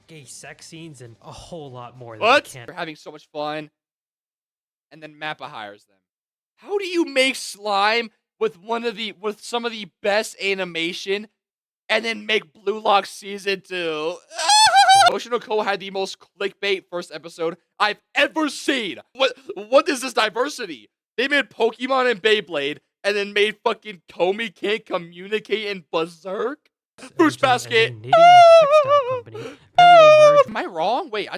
gay sex scenes, and a whole lot more that What? they can't. They're having so much fun, and then Mappa hires them. How do you make slime with some of the best animation, and then make Blue Lock season 2? Oshinoko had the most clickbait first episode I've ever seen. What is this diversity? They made Pokemon and Beyblade, and then made fucking Komi can't communicate in Berserk. Fruits Originally as a Basket. knitting and textile company, apparently they merged. Am I wrong? Wait,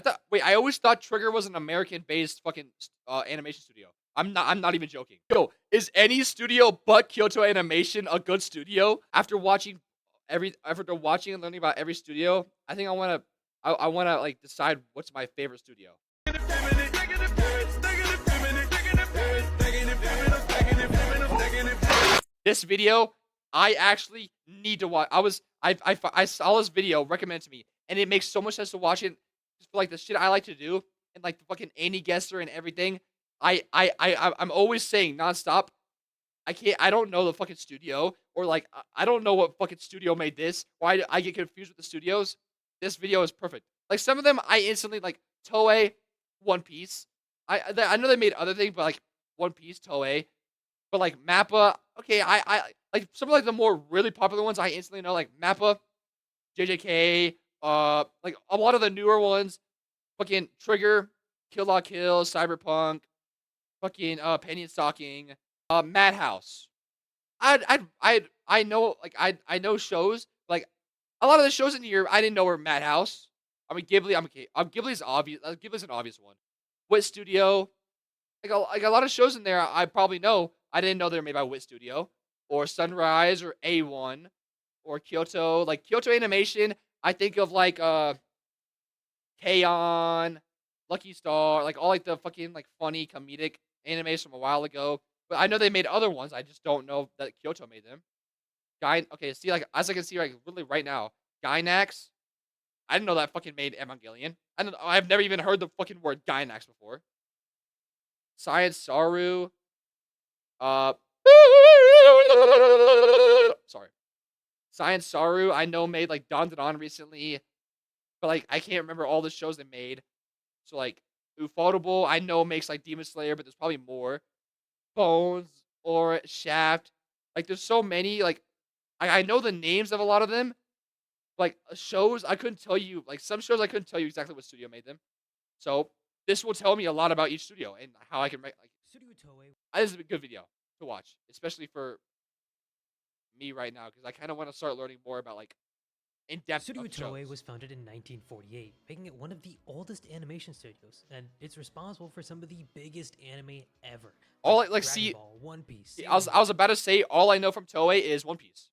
I always thought Trigger was an American-based fucking animation studio. I'm not even joking. Yo, is any studio but Kyoto Animation a good studio? After watching and learning about every studio, I think I wanna like decide what's my favorite studio. This video, I actually need to watch. I saw this video recommended to me, and it makes so much sense to watch it. Just for like the shit I like to do, and like the fucking Annie Guesser and everything. I'm always saying nonstop. I don't know the fucking studio, or like I don't know what fucking studio made this. Why I get confused with the studios. This video is perfect. Like some of them, I instantly like Toei, One Piece. I know they made other things, but like One Piece, Toei. But like Mappa, okay, I like some of like the more really popular ones I instantly know, like Mappa, JJK, like a lot of the newer ones, fucking Trigger, Kill La Kill, Cyberpunk, fucking Penny and Stocking, Madhouse. I know like I know shows like a lot of the shows in here I didn't know were Madhouse. I mean Ghibli. I'm okay. Ghibli's obvious. Ghibli's an obvious one. Wit Studio. Like a lot of shows in there I probably know. I didn't know they were made by Wit Studio or Sunrise or A1 or Kyoto. Like Kyoto Animation, I think of like K-On, Lucky Star, like all like the fucking like funny comedic animes from a while ago. But I know they made other ones. I just don't know that Kyoto made them. Okay, see like as I can see like really right now, Gainax. I didn't know that fucking made Evangelion. I've never even heard the fucking word Gainax before. Science Saru. Uh, sorry. Science Saru, I know made like Don Don recently, but like I can't remember all the shows they made. So like Ufotable, I know makes like Demon Slayer, but there's probably more. Bones or Shaft. Like there's so many. Like I know the names of a lot of them. Like shows, I couldn't tell you. Like some shows, I couldn't tell you exactly what studio made them. So this will tell me a lot about each studio and how I can make like. Studio Toei. This is a good video to watch, especially for me right now because I kind of want to start learning more about like in depth Studio of Toei shows. was founded in 1948, making it one of the oldest animation studios, and it's responsible for some of the biggest anime ever. All like Dragon see, Ball, One Piece, I was about to say all I know from Toei is One Piece.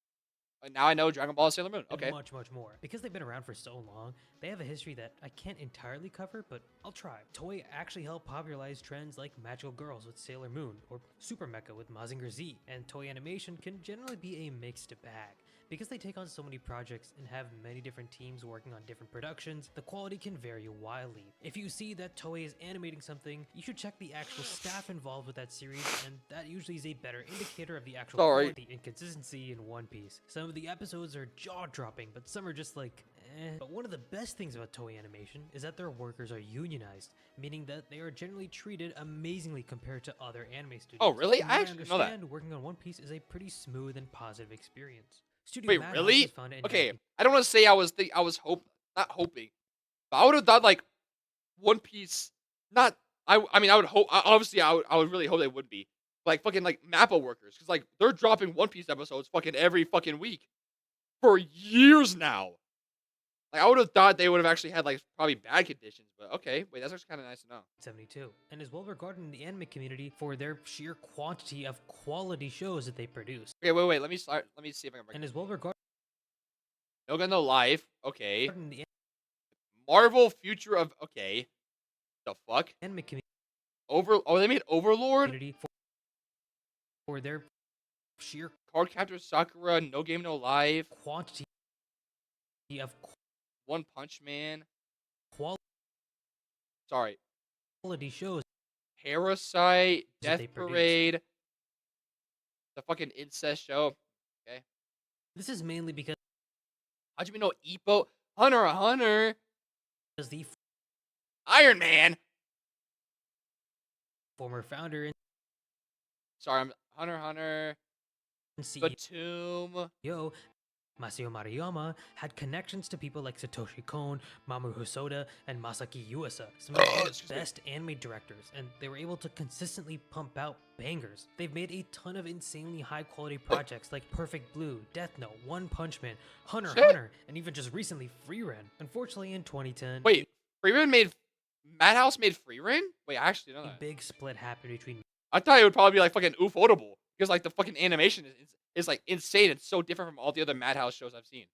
And now I know Dragon Ball and Sailor Moon. Okay. and much, much more. Because they've been around for so long, they have a history that I can't entirely cover, but I'll try. Toei actually helped popularize trends like magical girls with Sailor Moon, or Super Mecha with Mazinger Z, and Toei Animation can generally be a mixed bag. Because they take on so many projects and have many different teams working on different productions, the quality can vary wildly. If you see that Toei is animating something, you should check the actual staff involved with that series, and that usually is a better indicator of the actual quality and consistency in One Piece. Some of the episodes are jaw-dropping, but some are just like, eh. But one of the best things about Toei Animation is that their workers are unionized, meaning that they are generally treated amazingly compared to other anime studios. Oh, really? From I what actually didn't know that. working on One Piece is a pretty smooth and positive experience. Studio Wait, Madhouse really? was founded in Okay, I don't want to say I was not hoping, but I would have thought like One Piece. Not I mean I would hope obviously I would really hope they would be like fucking like Mappa workers because like they're dropping One Piece episodes fucking every fucking week for years now. Like I would have thought they would have actually had like probably bad conditions, but okay, wait, that's actually kind of nice to know. 72, and is well regarded in the anime community for their sheer quantity of quality shows that they produce. Okay, wait, let me start. Let me see if I can break. And is well regarded No Gun No Life. Okay, in the Marvel Future of okay. The fuck? anime They made Overlord. community for their sheer Card Captor Sakura. No Game No Life. quantity of One Punch Man. quality Sorry. shows Parasite. that Death they produce. Parade. The fucking incest show. Okay. This is mainly because How'd you know Ippo? Hunter x Hunter. as the Iron Man. former founder and Sorry, I'm Hunter x Hunter. CEO Batum. Masao Maruyama had connections to people like Satoshi Kon, Mamoru Hosoda, and Masaki Yuasa, some of the world's Excuse me. best anime directors, and they were able to consistently pump out bangers. They've made a ton of insanely high-quality projects like Perfect Blue, Death Note, One Punch Man, Hunter x Shit. Hunter, and even just recently Free Ren. Unfortunately, in 2010, Wait, Freeman made Madhouse made Freeran? Wait, I actually know a that. big split happened between I thought it would probably be like fucking ufotable because like the fucking animation is like insane. It's so different from all the other Madhouse shows I've seen.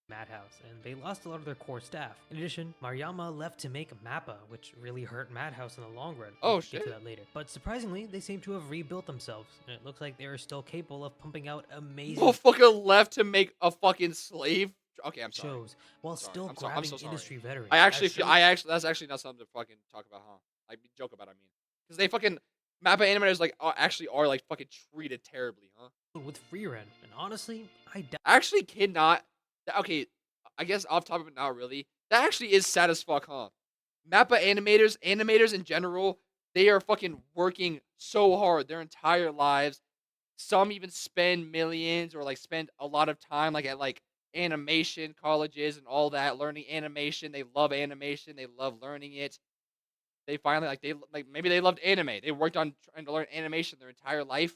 Madhouse, and they lost a lot of their core staff. In addition, Maruyama left to make Mappa, which really hurt Madhouse in the long run. Oh, We'll get shit. to that later. But surprisingly, they seem to have rebuilt themselves, and it looks like they are still capable of pumping out amazing Motherfucker left to make a fucking slave. Okay, I'm sorry. shows while Sorry. still I'm grabbing so sorry. industry veterans. I actually as feel shows- that's actually not something to fucking talk about, huh? Like joke about, I mean, because they fucking Mappa animators like actually are like fucking treated terribly, huh? with Free Ren, and honestly, I doubt I actually cannot. Okay, I guess off topic, but not really. That actually is sad as fuck, huh? Mappa animators in general, they are fucking working so hard their entire lives. Some even spend millions or like spend a lot of time like at like animation colleges and all that, learning animation. They love animation. They love learning it. They finally like maybe they loved anime. They worked on trying to learn animation their entire life.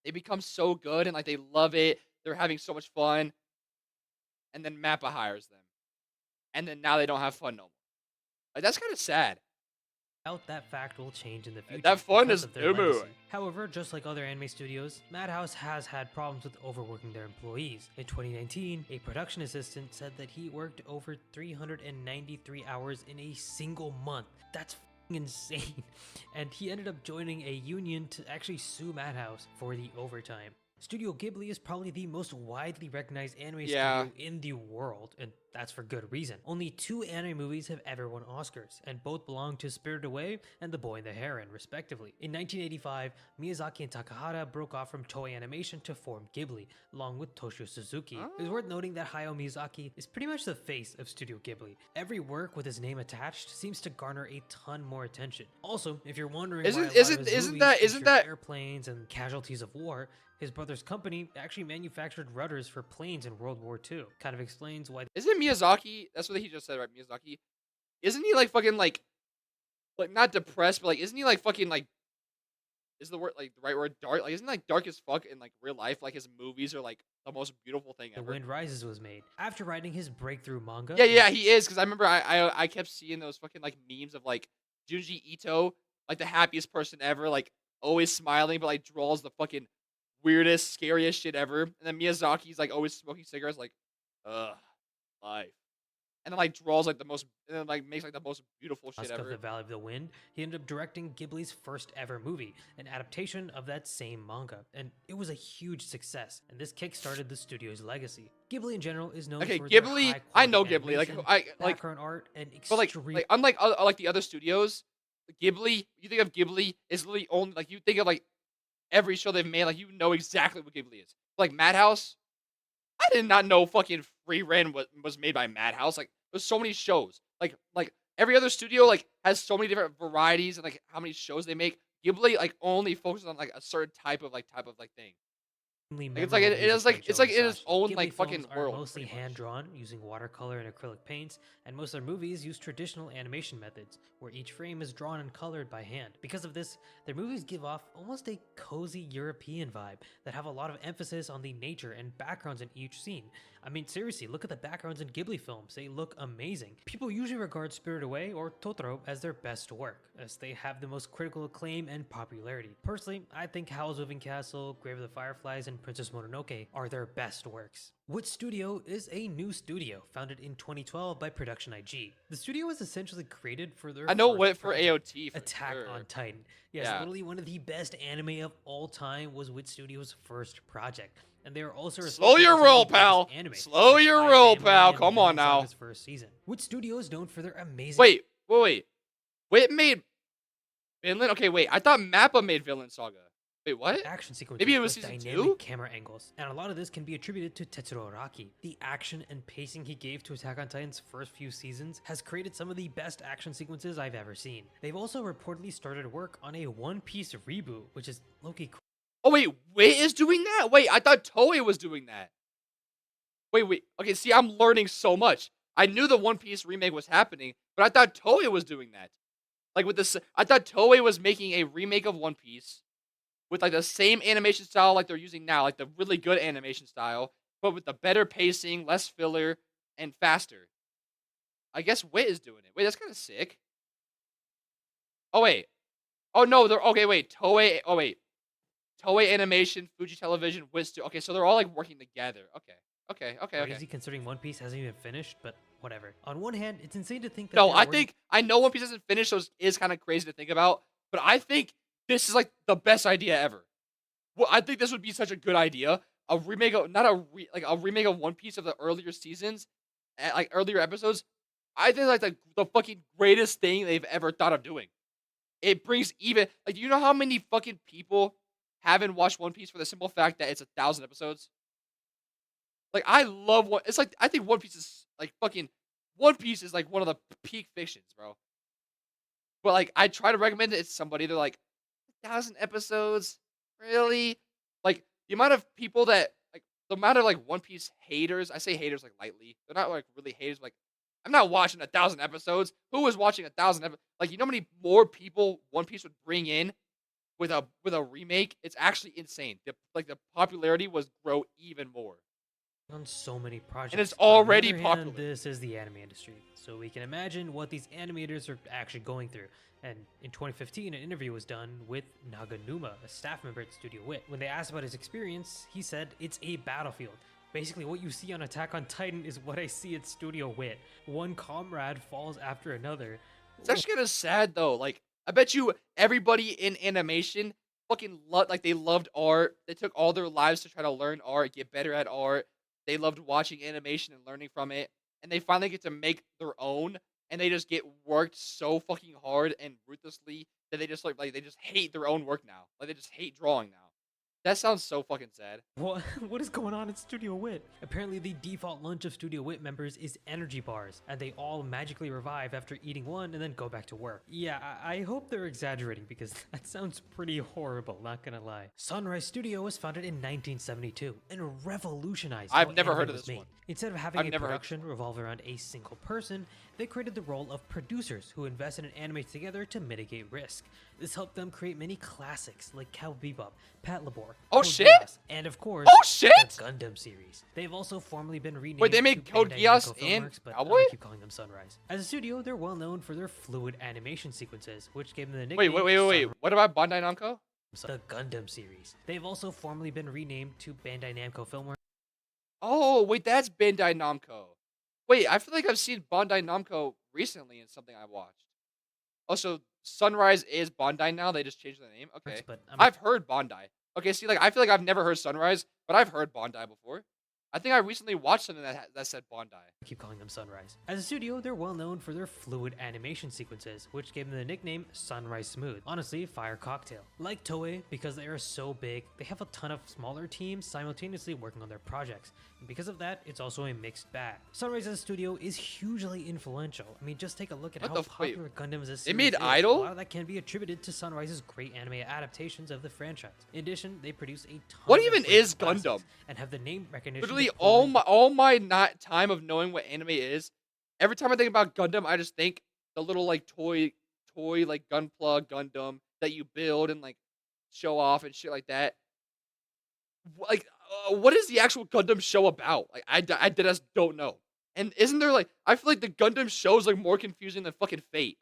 They become so good and like they love it. They're having so much fun. And then Mappa hires them. And then now they don't have fun no more. Like that's kind of sad. that fact will change in the future. That fun because is of their no more. legacy. However, just like other anime studios, Madhouse has had problems with overworking their employees. In 2019, a production assistant said that he worked over 393 hours in a single month. That's f***ing insane. And he ended up joining a union to actually sue Madhouse for the overtime. Studio Ghibli is probably the most widely recognized anime Yeah. studio in the world, and that's for good reason. Only 2 anime movies have ever won Oscars, and both belong to Spirited Away and The Boy and the Heron, respectively. In 1985, Miyazaki and Takahata broke off from Toei Animation to form Ghibli, along with Toshio Suzuki. It is worth noting that Hayao Miyazaki is pretty much the face of Studio Ghibli. Every work with his name attached seems to garner a ton more attention. Also, if you're wondering why a lot of his movies feature airplanes and casualties of war, his brother's company actually manufactured rudders for planes in World War II. Kind of explains why. Isn't Miyazaki? That's what he just said, right? Miyazaki. Isn't he like fucking like not depressed, but like isn't he like fucking like is the word like the right word dark? Like isn't he, like dark as fuck in like real life? Like his movies are like the most beautiful thing The ever. Wind Rises was made after writing his breakthrough manga. Yeah, he is. Because I remember I kept seeing those fucking like memes of like Junji Ito, like the happiest person ever, like always smiling, but like draws the fucking weirdest, scariest shit ever. And then Miyazaki's like always smoking cigarettes, like, ugh, life. And then like draws like the most, and then like makes like the most beautiful shit Of ever. the Valley of the Wind, he ended up directing Ghibli's first ever movie, an adaptation of that same manga, and it was a huge success, and this kickstarted the studio's legacy. Ghibli in general is known Okay, for Ghibli, their I know high-quality Ghibli. Like animation, I like, background art, and but extreme like unlike like the other studios, Ghibli, you think of Ghibli is literally only like you think of like every show they've made, like you know exactly what Ghibli is. Like Madhouse, I did not know fucking Free Ren was made by Madhouse. Like there's so many shows. Like every other studio like has so many different varieties and like how many shows they make. Ghibli like only focuses on like a certain type of like thing. Like, it's like it is like it's like in its own Ghibli like fucking films are world. mostly pretty much. hand-drawn using watercolor and acrylic paints, and most of their movies use traditional animation methods, where each frame is drawn and colored by hand. Because of this, their movies give off almost a cozy European vibe that have a lot of emphasis on the nature and backgrounds in each scene. I mean, seriously, look at the backgrounds in Ghibli films. They look amazing. People usually regard Spirited Away or Totoro as their best work, as they have the most critical acclaim and popularity. Personally, I think Howl's Moving Castle, Grave of the Fireflies, and Princess Mononoke are their best works. Wit Studio is a new studio founded in 2012 by Production IG. The studio was essentially created for their I know first Wit for project, AOT for Attack sure. on Titan. Yes, Yeah. literally one of the best anime of all time was Wit Studio's first project. And they are also Slow your roll, pal. Slow your roll, pal. Come on now. His first season. Wit Studio is known for their amazing. Wait. Wit made Vinland? Okay, wait. I thought Mappa made Vinland Saga. Wait, what? Action sequences Maybe it was with season dynamic 2? camera angles, and a lot of this can be attributed to Tetsuro Araki. The action and pacing he gave to Attack on Titan's first few seasons has created some of the best action sequences I've ever seen. They've also reportedly started work on a One Piece reboot, which is low-key cool. Oh, wait, Wit is doing that? Wait, I thought Toei was doing that. Wait. Okay, see, I'm learning so much. I knew the One Piece remake was happening, but I thought Toei was doing that. Like with this, I thought Toei was making a remake of One Piece with like the same animation style like they're using now, like the really good animation style, but with the better pacing, less filler, and faster. I guess Wit is doing it. Wait, that's kind of sick. Oh wait. Oh no, they're okay. Wait, Toei. Oh wait, Toei Animation, Fuji Television, Wit. Okay, so they're all like working together. Okay. Crazy considering One Piece hasn't even finished, but whatever. On one hand, it's insane to think that No, they're I already think I know One Piece isn't finished, so it is kind of crazy to think about. But I think this is like the best idea ever. Well, I think this would be such a good idea. A remake of not like a remake of One Piece of the earlier seasons, like earlier episodes. I think like the fucking greatest thing they've ever thought of doing. It brings even like you know how many fucking people haven't watched One Piece for the simple fact that it's 1,000 episodes. Like I love what it's like. I think One Piece is like fucking One Piece is like one of the peak fictions, bro. But like I try to recommend it to somebody. They're like 1,000 episodes, really? Like the amount of people that like the amount of like One Piece haters. I say haters like lightly. They're not like really haters. Like I'm not watching 1,000 episodes. Who was watching 1,000 episodes? Like you know how many more people One Piece would bring in with a remake? It's actually insane. The popularity was grow even more, on so many and it's projects. But on the already other hand, popular. this is the anime industry, so we can imagine what these animators are actually going through. And in 2015, an interview was done with Naganuma, a staff member at Studio Wit. When they asked about his experience, he said, "It's a battlefield. Basically, what you see on Attack on Titan is what I see at Studio Wit. One comrade falls after another." It's actually kind of sad though. Like I bet you everybody in animation fucking loved like they loved art. They took all their lives to try to learn art, get better at art. They loved watching animation and learning from it. And they finally get to make their own and they just get worked so fucking hard and ruthlessly that they just like they just hate their own work now. Like they just hate drawing now. That sounds so fucking sad. What? What is going on at Studio Wit? Apparently, the default lunch of Studio Wit members is energy bars, and they all magically revive after eating one and then go back to work. Yeah, I hope they're exaggerating because that sounds pretty horrible, not gonna lie. Sunrise Studio was founded in 1972 and revolutionized how I've never anime heard of was this made. one. Instead of having I've a never heard this production revolve around a single person, they created the role of producers who invested in anime together to mitigate risk. This helped them create many classics like Cowboy Bebop, Pat Labor, Oh, Code shit? Geass, and of course, Oh shit! the Gundam series. They've also formerly been renamed. Wait, they made to Code Bandai Geass Namco and Filmworks, but Cowboy? I'm gonna keep calling them Sunrise. As a studio, they're well known for their fluid animation sequences, which gave them the nickname. Wait. What about Bandai Namco? The Gundam series. They've also formerly been renamed to Bandai Namco Filmworks. Oh, wait, that's Bandai Namco. Wait, I feel like I've seen Bandai Namco recently in something I watched. Also, Sunrise is Bandai now. They just changed the name. Okay. But I've heard Bandai. Okay, see, like, I feel like I've never heard Sunrise, but I've heard Bandai before. I think I recently watched something that said Bandai. I keep calling them Sunrise. As a studio, they're well known for their fluid animation sequences, which gave them the nickname Sunrise Smooth. Honestly, fire cocktail. Like Toei, because they are so big, they have a ton of smaller teams simultaneously working on their projects. And because of that, it's also a mixed bag. Sunrise as a studio is hugely influential. I mean, just take a look at What how the f- wait, popular Gundam as a series they made is. Idol? A lot of that can be attributed to Sunrise's great anime adaptations of the franchise. In addition, they produce a ton What of even great is classics Gundam? and have the name recognition. Literally, deployment all my not time of knowing what anime is, every time I think about Gundam, I just think the little like toy like Gunpla Gundam that you build and like show off and shit like that. Like, what is the actual Gundam show about? Like, I just don't know. And isn't there like I feel like the Gundam show is like more confusing than fucking Fate.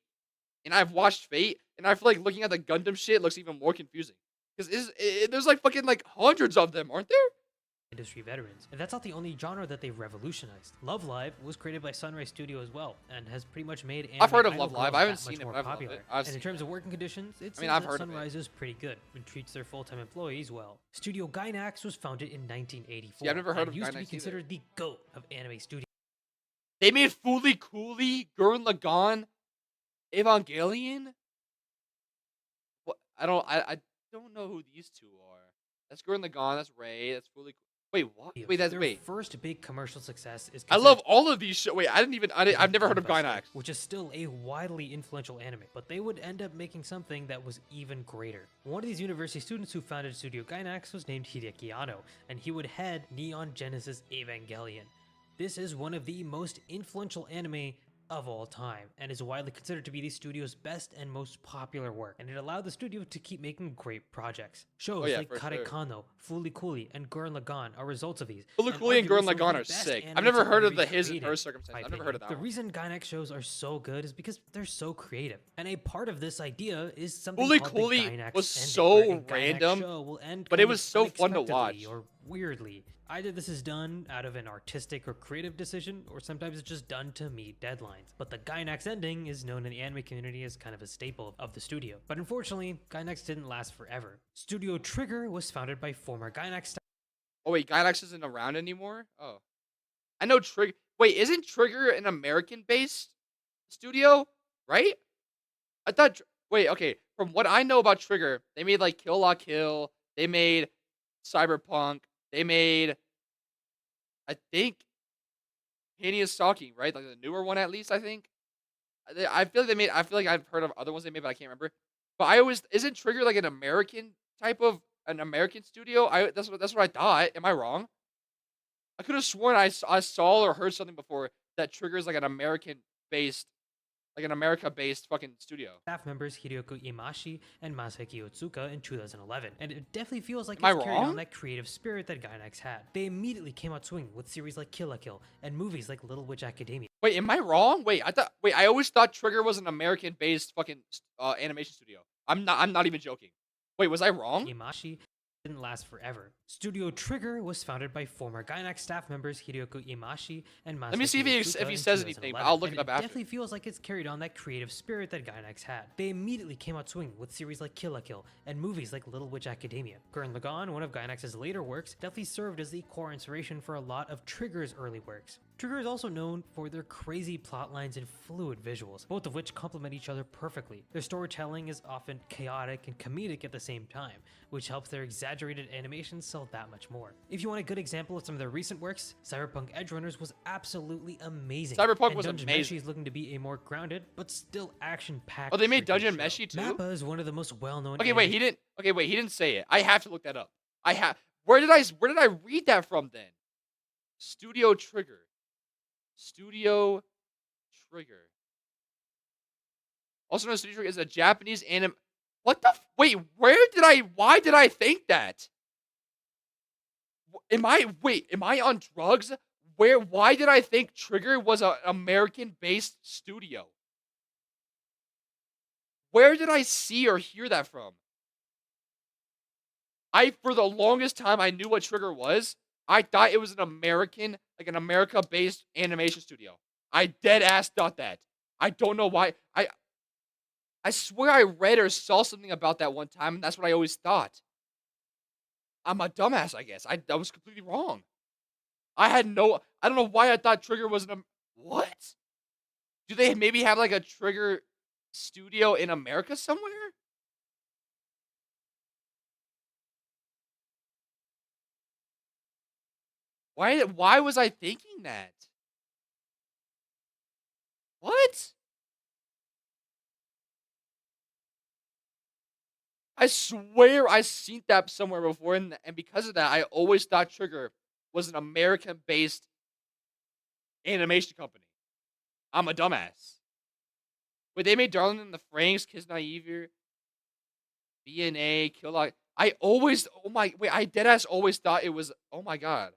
And I've watched Fate, and I feel like looking at the Gundam shit looks even more confusing because there's like fucking like hundreds of them, aren't there? industry veterans. And that's not the only genre that they've revolutionized. Love Live was created by Sunrise Studio as well, and has pretty much made anime I've heard of idol Love Live. girls I haven't that seen much it, more but I've loved popular. it. I've And in seen terms it. of working conditions, it seems I've that heard of it. Sunrise is pretty good and treats their full-time employees well. Studio Gainax was founded in 1984. See, I've never heard and of used to be Gainax either. considered the GOAT of anime studios. They made Fooly Cooley, Gurren Lagann, Evangelion. What? I don't. don't know who these two are. That's Gurren Lagann. That's Ray. That's fully. Wait, what? Wait, that's Their wait. first big commercial success is I love all of these shows. Wait, I've never heard of Gainax. which is still a widely influential anime, but they would end up making something that was even greater. One of these university students who founded Studio Gainax was named Hideaki Anno, and he would head Neon Genesis Evangelion. This is one of the most influential anime of all time, and is widely considered to be the studio's best and most popular work, and it allowed the studio to keep making great projects. Shows like Karekano, Fooly Cooly, and Gurren Lagann are results of these. Fooly Cooly and Gurren Lagann are sick. I've never heard of the his and her circumstance. I've never heard of that. The reason Gainax shows are so good is because they're so creative, and a part of this idea is something Fooly called Cooly the Gainax was ending, so where a Gainax random, show will end but it was so fun to unexpectedly watch. or weirdly. Either this is done out of an artistic or creative decision, or sometimes it's just done to meet deadlines. But the Gainax ending is known in the anime community as kind of a staple of the studio. But unfortunately, Gainax didn't last forever. Studio Trigger was founded by former Gainax staff. Oh wait, Gainax isn't around anymore? Oh. I know Trigger. Wait, isn't Trigger an American-based studio? Right? I thought... Wait, okay. From what I know about Trigger, they made like Kill La Kill. They made Cyberpunk. They made... I think... Penny is Stalking, right? Like the newer one at least, I think. I feel like they made... I feel like I've heard of other ones they made, but I can't remember. But I always... Isn't Trigger like an American type of... An American studio? That's what I thought. Am I wrong? I could have sworn I saw or heard something before that Trigger is like an American-based... Like an America-based fucking studio. Staff members Hiroki Imashi and Masaki Otsuka in 2011, and it definitely feels like Am it's I carried on wrong? that creative spirit that Gainax had. They immediately came out swinging with series like Kill la Kill and movies like Little Witch Academia. Wait, am I wrong? Wait, I always thought Trigger was an American-based fucking animation studio. I'm not even joking. Wait, was I wrong? Imashi didn't last forever. Studio Trigger was founded by former Gainax staff members Hiroki Imashi and Masaki Let me see if he says anything, but I'll look it up after. It definitely feels like it's carried on that creative spirit that Gainax had. They immediately came out swinging with series like Kill la Kill and movies like Little Witch Academia. Gurren Lagann, one of Gainax's later works, definitely served as the core inspiration for a lot of Trigger's early works. Trigger is also known for their crazy plot lines and fluid visuals, both of which complement each other perfectly. Their storytelling is often chaotic and comedic at the same time, which helps their exaggerated animations sell that much more. If you want a good example of some of their recent works, Cyberpunk Edgerunners was absolutely amazing. Cyberpunk was Dungeon amazing. Meshi is looking to be a more grounded, but still action-packed. Oh, they made freaking Dungeon show. Meshi too? Mappa is one of the most well-known. Okay, wait, he didn't say it. I have to look that up. Where did I read that from then? Studio Trigger. Studio Trigger. Also known as Studio Trigger is a Japanese anime. What the? Wait, why did I think that? Am I on drugs? Why did I think Trigger was an American-based studio? Where did I see or hear that from? For the longest time, I knew what Trigger was. I thought it was an America-based animation studio. I dead ass thought that. I don't know why. I swear I read or saw something about that one time, and that's what I always thought. I'm a dumbass, I guess. I was completely wrong. I don't know why I thought Trigger was what? Do they maybe have like a Trigger studio in America somewhere? Why was I thinking that? What? I swear I seen that somewhere before, and because of that, I always thought Trigger was an American-based animation company. I'm a dumbass. Wait, they made Darling in the Franxx, Kiss Naive, BNA, Kill La... I deadass always thought it was... Oh my god.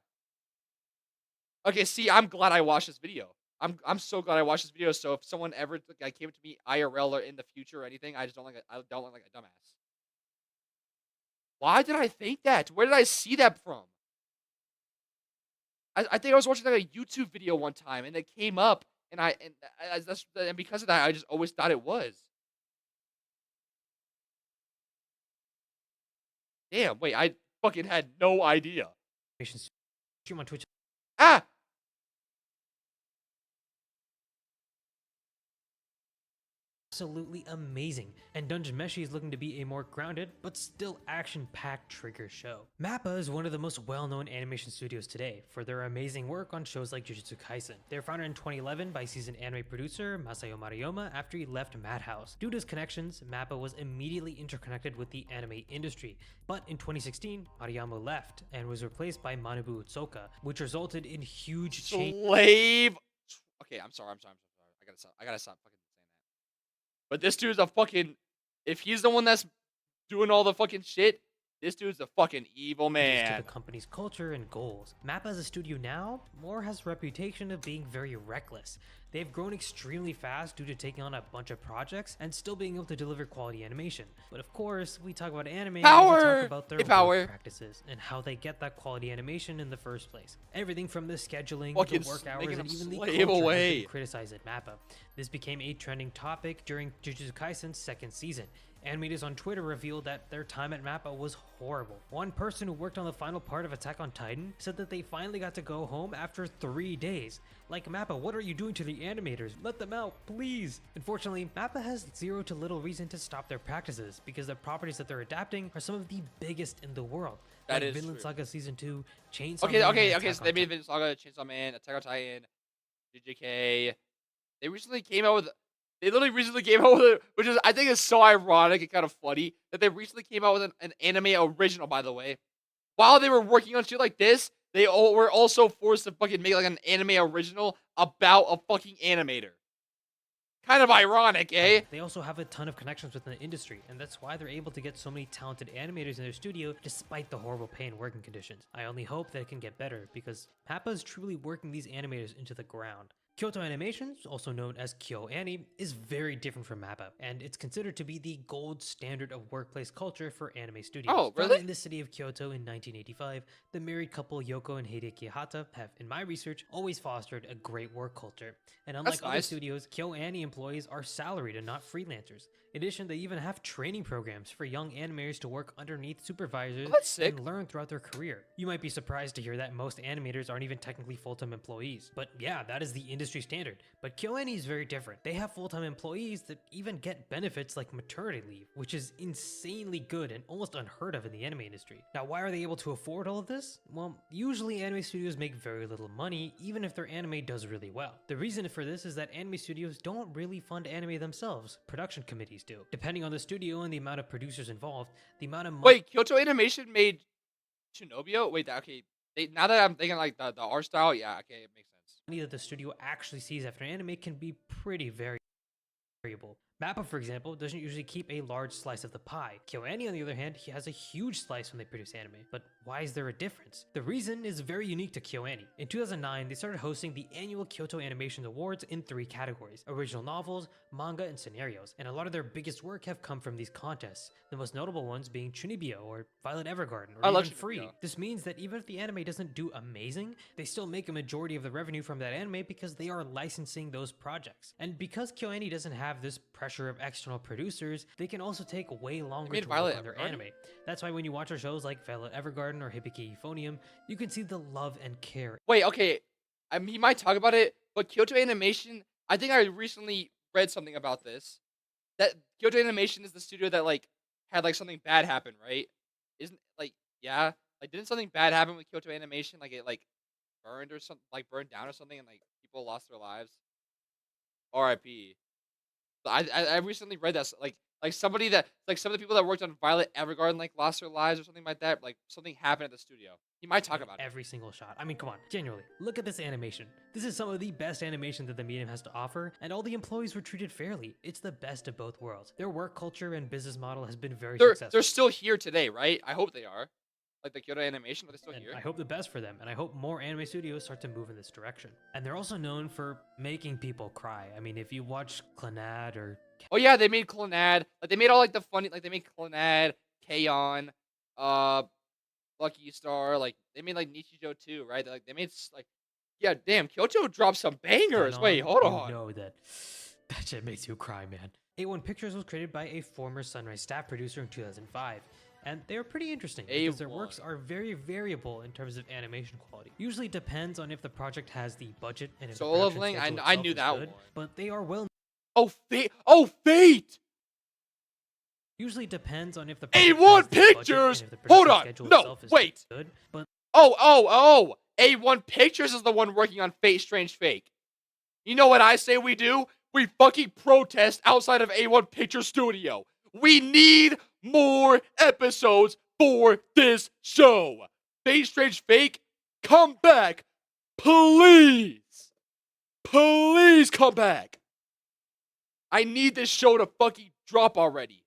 Okay, see, I'm glad I watched this video. I'm so glad I watched this video, so if someone ever came to me IRL or in the future or anything, I don't look like a dumbass. Why did I think that? Where did I see that from? I think I was watching like a YouTube video one time, and it came up, and because of that, I just always thought it was. Damn, wait, I fucking had no idea. Stream on Twitch. Ah! absolutely amazing, and Dungeon Meshi is looking to be a more grounded but still action-packed trigger show. MAPPA is one of the most well-known animation studios today for their amazing work on shows like Jujutsu Kaisen. They were founded in 2011 by seasoned anime producer Masayo Maruyama after he left Madhouse. Due to his connections, MAPPA was immediately interconnected with the anime industry, but in 2016, Maruyama left and was replaced by Manabu Utsuoka, which resulted in huge change. Slave. Okay, I'm sorry. I gotta stop fucking saying that. But this dude's a fucking. If he's the one that's doing all the fucking shit, this dude's a fucking evil man. To the company's culture and goals. MAPPA as a studio now more has a reputation of being very reckless. They've grown extremely fast due to taking on a bunch of projects and still being able to deliver quality animation. But of course, we talk about anime, Power! we talk about their work practices and how they get that quality animation in the first place. Everything from the scheduling, fucking the work hours, and even the slave culture away. has been criticized at MAPPA. This became a trending topic during Jujutsu Kaisen's second season. Animators on Twitter revealed that their time at MAPPA was horrible. One person who worked on the final part of Attack on Titan said that they finally got to go home after 3 days. Like, MAPPA, what are you doing to the animators? Let them out, please! Unfortunately, MAPPA has zero to little reason to stop their practices because the properties that they're adapting are some of the biggest in the world. That like is Vinland true. Saga Season 2, Chainsaw Okay, Man, okay, and okay. Attack So on they made Titan. Vinland Saga, Chainsaw Man, Attack on Titan, JJK. They recently came out with. They literally recently came out with it, which is I think is so ironic and kind of funny that they recently came out with an anime original. By the way, while they were working on shit like this, they all were also forced to fucking make like an anime original about a fucking animator. Kind of ironic, eh? They also have a ton of connections within the industry, and that's why they're able to get so many talented animators in their studio despite the horrible pay and working conditions. I only hope that it can get better because MAPPA is truly working these animators into the ground. Kyoto Animations, also known as KyoAni, is very different from MAPPA, and it's considered to be the gold standard of workplace culture for anime studios. Oh, really? Founded in the city of Kyoto in 1985, the married couple Yoko and Hideki Hata have, in my research, always fostered a great work culture. And unlike That's other nice. studios, KyoAni employees are salaried and not freelancers. In addition, they even have training programs for young animators to work underneath supervisors That's sick. and learn throughout their career. You might be surprised to hear that most animators aren't even technically full-time employees, but yeah, that is the industry standard. But KyoAni is very different. They have full-time employees that even get benefits like maternity leave, which is insanely good and almost unheard of in the anime industry. Now, why are they able to afford all of this? Well, usually anime studios make very little money, even if their anime does really well. The reason for this is that anime studios don't really fund anime themselves. Production committees do. Depending on the studio and the amount of producers involved, the amount of money. Wait, Kyoto Animation made Shinobi? Wait, okay. Now that I'm thinking like the art style, yeah, okay, it makes sense. Money that the studio actually sees after an anime can be pretty variable. MAPPA, for example, doesn't usually keep a large slice of the pie. KyoAni, on the other hand, he has a huge slice when they produce anime. But why is there a difference? The reason is very unique to KyoAni. In 2009, they started hosting the annual Kyoto Animation Awards in 3 categories: original novels, manga, and scenarios. And a lot of their biggest work have come from these contests, the most notable ones being Chunibyo or Violet Evergarden, or I even love Free. Chunibyo. This means that even if the anime doesn't do amazing, they still make a majority of the revenue from that anime because they are licensing those projects. And because KyoAni doesn't have this pressure of external producers, they can also take way longer made to Violet work on their Evergarden? anime. That's why when you watch our shows like Violet Evergarden or Hibiki Euphonium, you can see the love and care. Wait, okay. I mean, he might talk about it, but Kyoto Animation, I think I recently read something about this. That Kyoto Animation is the studio that like had like something bad happen, right? Isn't like yeah, like didn't something bad happen with Kyoto Animation? Like it like burned or something, like burned down or something, and like people lost their lives. R.I.P. I recently read that like somebody that like some of the people that worked on Violet Evergarden like lost their lives or something like that. Like something happened at the studio. He might talk about it. Every single shot. I mean, come on, genuinely. Look at this animation. This is some of the best animation that the medium has to offer, and all the employees were treated fairly. It's the best of both worlds. Their work culture and business model has been very successful. They're still here today, right? I hope they are. Like the Kyoto Animation, are they still And here? I hope the best for them, and I hope more anime studios start to move in this direction. And they're also known for making people cry. I mean, if you watch Clannad or Oh yeah, they made Clannad. Like they made all like the funny, like they made Clannad, K-On, Lucky Star. Like they made like Nichijou too, right? Like they made like, yeah, damn, Kyoto dropped some bangers. Canon, Wait, hold you on. know that shit makes you cry, man. A1 Pictures was created by a former Sunrise staff producer in 2005. And they are pretty interesting because their A1. works are very variable in terms of animation quality. Usually depends on if the project has the budget and if Soul the of Link, production schedule I itself knew is that good, one. but they are well Oh, Fate. Oh, Fate. Usually depends on if the project A1 has the budget Pictures. and if the Hold production on. schedule No, itself is wait. good, but Oh. A1 Pictures is the one working on Fate Strange Fake. You know what I say we do? We fucking protest outside of A1 Picture Studio. We need more episodes for this show. Fate Strange Fake, come back. Please. Please come back. I need this show to fucking drop already.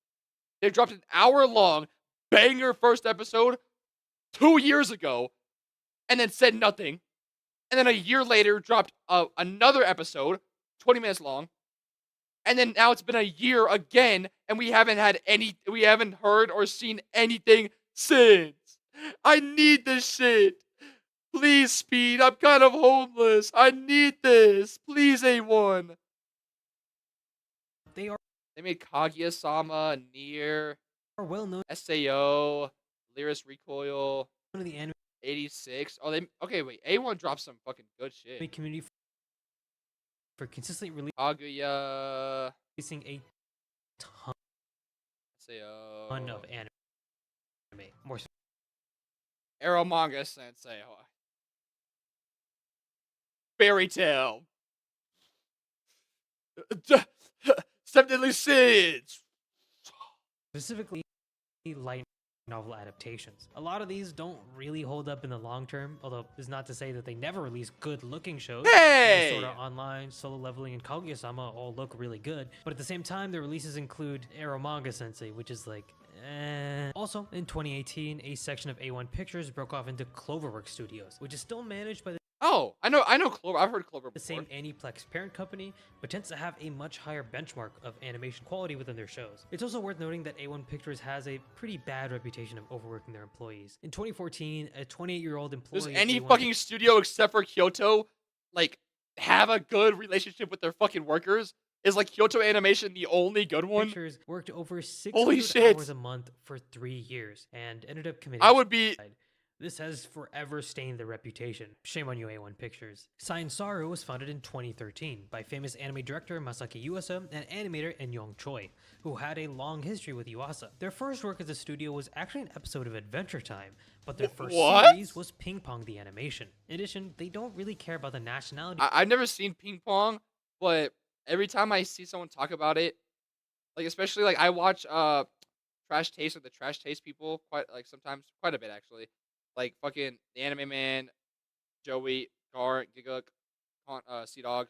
They dropped an hour-long banger first episode 2 years ago and then said nothing. And then a year later dropped another episode, 20 minutes long. And then now it's been a year again, and we haven't heard or seen anything since. I need this shit. Please, Speed. I'm kind of homeless. I need this. Please, A1. they They made Kaguya-sama, Nier, are well known SAO, Lyris Recoil, in the anime 86. Oh, okay, wait. A1 dropped some fucking good shit. community for consistently Kaguya, releasing a ton SAO, of anime. More Arrow Manga Sensei, Fairy Tale, Seven Deadly Sins. specifically light novel adaptations. A lot of these don't really hold up in the long term, although it's not to say that they never release good-looking shows. Hey! Sword Art Online, Solo Leveling, and Kaguya-sama all look really good, but at the same time, their releases include Arrow Manga Sensei, which is like, eh. Also, in 2018, a section of A1 Pictures broke off into Cloverworks Studios, which is still managed by the Oh, I know Clover. I've heard Clover before. same Aniplex parent company, but tends to have a much higher benchmark of animation quality within their shows. It's also worth noting that A1 Pictures has a pretty bad reputation of overworking their employees. In 2014, a 28-year-old employee Does of any A1 fucking studio except for Kyoto, like, have a good relationship with their fucking workers? Is, like, Kyoto Animation the only good one? Pictures worked over 600 Holy shit. hours a month for 3 years and ended up committing I would be... suicide. This has forever stained their reputation. Shame on you, A1 Pictures. Science Saru was founded in 2013 by famous anime director Masaki Yuasa and animator Eun Choi, who had a long history with Yuasa. Their first work as a studio was actually an episode of Adventure Time, but their first series was Ping Pong the Animation. In addition, they don't really care about the nationality. I've never seen Ping Pong, but every time I see someone talk about it, like, especially, like, I watch, Trash Taste with the Trash Taste people sometimes, quite a bit, actually. Like, fucking the Anime Man, Joey, Gar, Giguk, Sea Dog.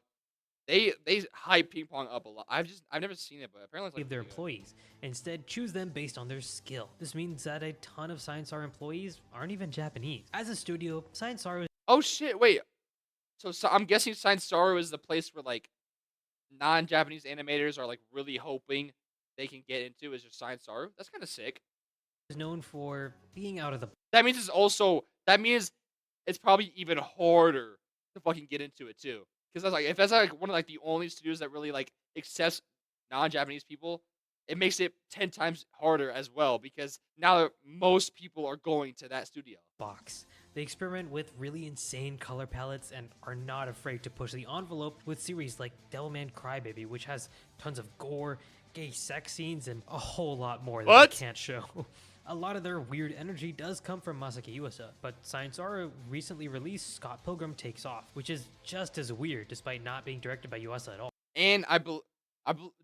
They hype Ping Pong up a lot. I've never seen it, but apparently it's like Their really good. employees. Instead, choose them based on their skill. This means that a ton of Science R employees aren't even Japanese. As a studio, Science R is Oh shit! Wait. So I'm guessing Science Star is the place where, like, non-Japanese animators are, like, really hoping they can get into is just Science Star. That's kind of sick. known for being out of the That means it's probably even harder to fucking get into it too. Because that's like one of, like, the only studios that really, like, accepts non-Japanese people, it makes it 10 times harder as well, because now most people are going to that studio. box. They experiment with really insane color palettes and are not afraid to push the envelope with series like Devilman Crybaby, which has tons of gore, gay sex scenes, and a whole lot more that they can't show. A lot of their weird energy does come from Masaki Yuasa, but Science R recently released Scott Pilgrim Takes Off, which is just as weird despite not being directed by Yuasa at all. And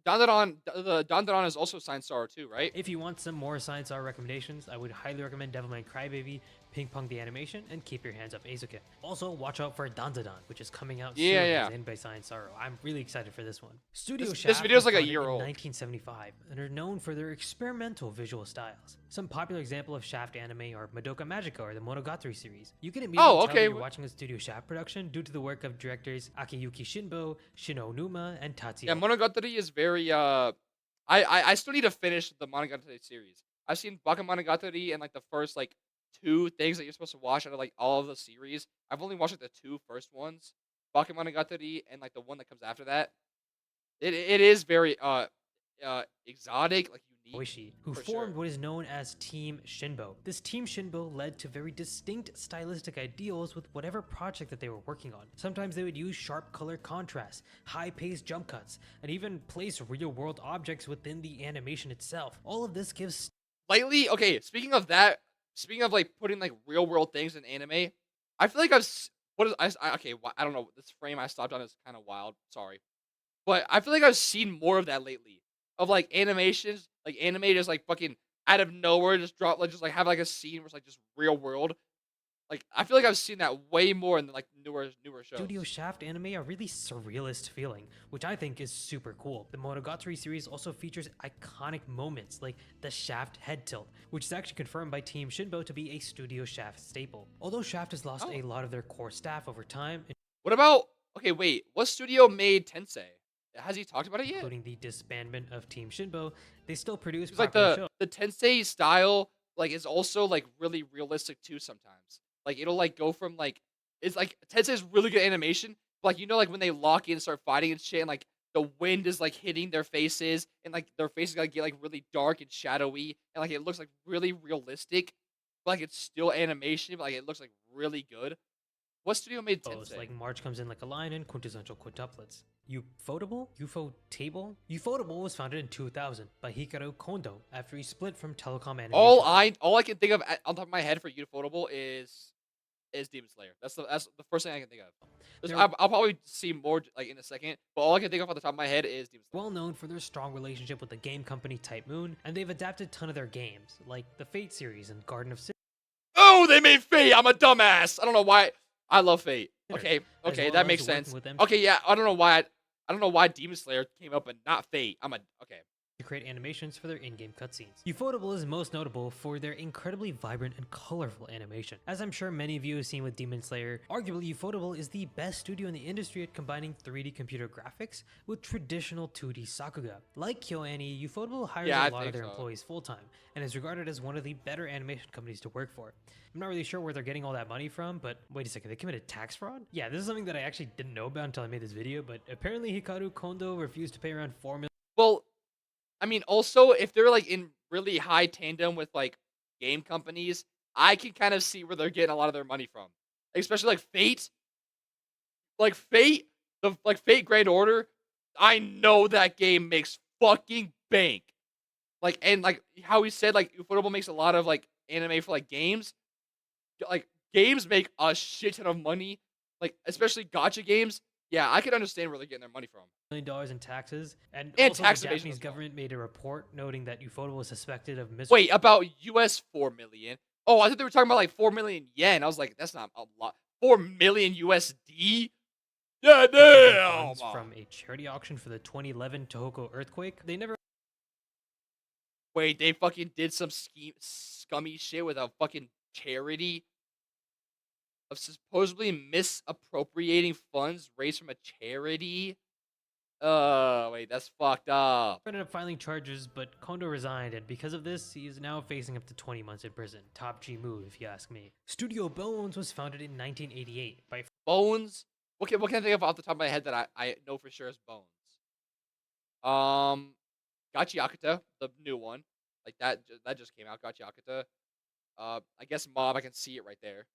Dandadan is also Science Star too, right? If you want some more Science R recommendations, I would highly recommend Devilman Crybaby, Ping Pong the Animation, and Keep Your Hands Up Azuka. Also, watch out for Dandadan, which is coming out soon, designed by Science R. I'm really excited for this one. Studio Shaft this video's was like a founded year in old. 1975 and are known for their experimental visual styles. Some popular example of Shaft anime are Madoka Magica or the Monogatari series. You can immediately tell that you're watching a Studio Shaft production due to the work of directors Akiyuki Shinbo, Shino Numa, and Tatsuya. Yeah, Monogatari is very I still need to finish the Monogatari series. I've seen Bakemonogatari and, like, the first, like, 2 things that you're supposed to watch out of, like, all of the series. I've only watched, like, the 2 first ones, Bakemonogatari and, like, the one that comes after that. It is very exotic, like, neat Oishi, who for formed sure. what is known as Team Shinbo. This Team Shinbo led to very distinct stylistic ideals with whatever project that they were working on. Sometimes they would use sharp color contrast, high-paced jump cuts, and even place real-world objects within the animation itself. All of this gives Lately, okay, speaking of that, speaking of like putting like real world things in anime, I feel like what is okay, I don't know, this frame I stopped on is kind of wild. Sorry. But I feel like I've seen more of that lately. Of like animations, like anime just like fucking out of nowhere just drop like just like have like a scene where it's like just real world. Like I feel like I've seen that way more in like newer Studio shows. Shaft anime a really surrealist feeling, which I think is super cool. The Monogatari series also features iconic moments like the Shaft head tilt, which is actually confirmed by Team Shinbo to be a Studio Shaft staple. Although Shaft has lost Oh. a lot of their core staff over time, What about okay, wait, what studio made Tensei? Has he talked about it yet? including the disbandment of Team Shinbo, they still produce Because like popular shows. the Tensei style like is also like really realistic too sometimes. Like it'll like go from like it's like Tensei's really good animation, but like you know like when they lock in and start fighting and shit and like the wind is like hitting their faces and like their faces like get like really dark and shadowy and like it looks like really realistic, but like it's still animation, but like it looks like really good. What studio made Tensei? Like March comes in like a lion and quintessential quintuplets. Ufotable? Ufotable? Ufotable was founded in 2000 by Hikaru Kondo after he split from Telecom Animation. All I can think of on top of my head for Ufotable is Demon Slayer. That's the first thing I can think of. They're I'll probably see more like in a second, but all I can think of off the top of my head is Demon Slayer. well known for their strong relationship with the game company Type Moon, and they've adapted a ton of their games, like the Fate series and Garden of Oh, they made Fate. I'm a dumbass. I don't know why. I love Fate. Sinners, Okay, as okay, well that as makes working sense. with them Okay, yeah, I don't know why. I don't know why Demon Slayer came up and not Fate. Okay. to create animations for their in-game cutscenes. Ufotable is most notable for their incredibly vibrant and colorful animation. As I'm sure many of you have seen with Demon Slayer, arguably Ufotable is the best studio in the industry at combining 3D computer graphics with traditional 2D Sakuga. Like KyoAni, Ufotable hires Yeah, a I lot of think their so. employees full-time and is regarded as one of the better animation companies to work for. I'm not really sure where they're getting all that money from, but wait a second, they committed tax fraud? Yeah, this is something that I actually didn't know about until I made this video, but apparently Hikaru Kondo refused to pay around $4 million Well, I mean, also if they're like in really high tandem with like game companies, I can kind of see where they're getting a lot of their money from. Especially like Fate, like Fate Grand Order. I know that game makes fucking bank. Like and like how he said like Ufotable makes a lot of like anime for like games. Like games make a shit ton of money. Like especially gotcha games. Yeah, I can understand where they're getting their money from. dollars in taxes, and And also the tax evasion Japanese as well. government made a report noting that Ufotable was suspected of Wait, about US 4 million. Oh, I thought they were talking about like 4 million yen. I was like, that's not a lot. 4 million USD? Yeah, damn. funds from a charity auction for the 2011 Tohoku earthquake. They never Wait, they fucking did some scummy shit with a fucking charity of supposedly misappropriating funds raised from a charity. Wait, that's fucked up. ended up filing charges, but Kondo resigned, and because of this, he is now facing up to 20 months in prison. Top G move, if you ask me. Studio Bones was founded in 1988 by Bones. What can I think of off the top of my head that I know for sure is Bones? Um, Gachi Akata, the new one, like that just came out. Gachi Akata. I guess Mob. I can see it right there.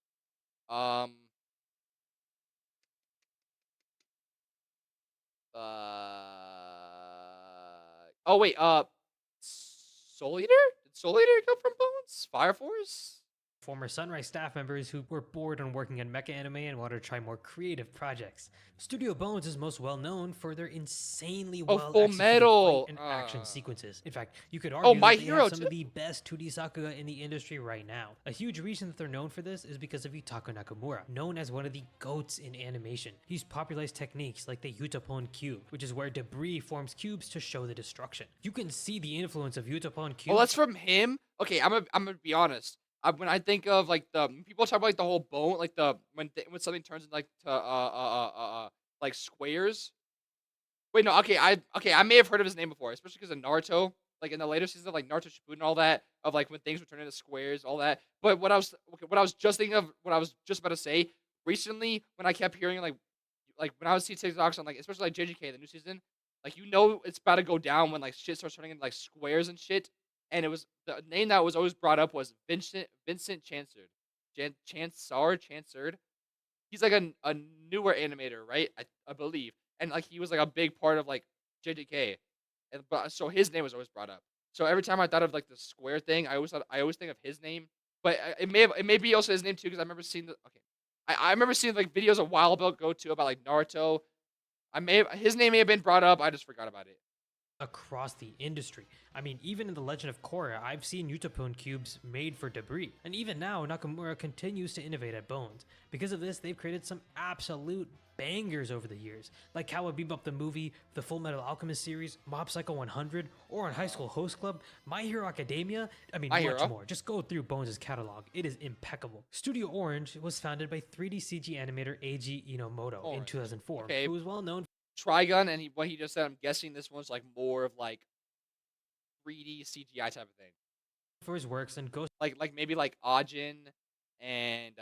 Um. Oh wait. Soul Eater. Did Soul Eater come from Bones? Fire Force. former Sunrise staff members who were bored on working on mecha anime and wanted to try more creative projects. Studio Bones is most well known for their insanely Oh, well Full executed fight Metal. and action sequences. In fact, you could Oh, argue My that they Hero have some too. of the best 2D Sakuga in the industry right now. A huge reason that they're known for this is because of Yutaka Nakamura, known as one of the GOATs in animation. He's popularized techniques like the Utapon cube, which is where debris forms cubes to show the destruction. You can see the influence of Utapon cube. Oh, that's from him. Okay, I'm gonna be honest. When I think of like the people talk about like the whole bone, like the when something turns into like to like squares. Wait, no, I may have heard of his name before, especially because of Naruto. Like in the later seasons of like Naruto Shippuden and all that, of like when things would turn into squares, all that. But what I was just thinking of, what I was just about to say recently, when I kept hearing like when I was seeing TikToks on like especially like JJK the new season, like you know it's about to go down when like shit starts turning into like squares and shit. and it was the name that was always brought up was Vincent Chansard. Chansard. He's like a newer animator, right? I believe, and like he was like a big part of like JJK, and but so his name was always brought up. So every time I thought of like the Square thing, I always think of his name, but it may be also his name too because I remember seeing the okay, I remember seeing like videos a while ago too about like Naruto. His name may have been brought up. I just forgot about it. across the industry. I mean, even in The Legend of Korra, I've seen Utapone cubes made for debris. And even now, Nakamura continues to innovate at Bones. Because of this, they've created some absolute bangers over the years, like Cowboy Bebop the movie, the Full Metal Alchemist series, Mob Psycho 100, or on High School Host Club, My Hero Academia. I mean, My much Hero. more. Just go through Bones' catalog. It is impeccable. Studio Orange was founded by 3D CG animator Eiji Inomoto in Orange. 2004, Okay. who was well known Trigun and what he just said. I'm guessing this one's like more of like 3D CGI type of thing. for his works and Ghost Like maybe like Ajin and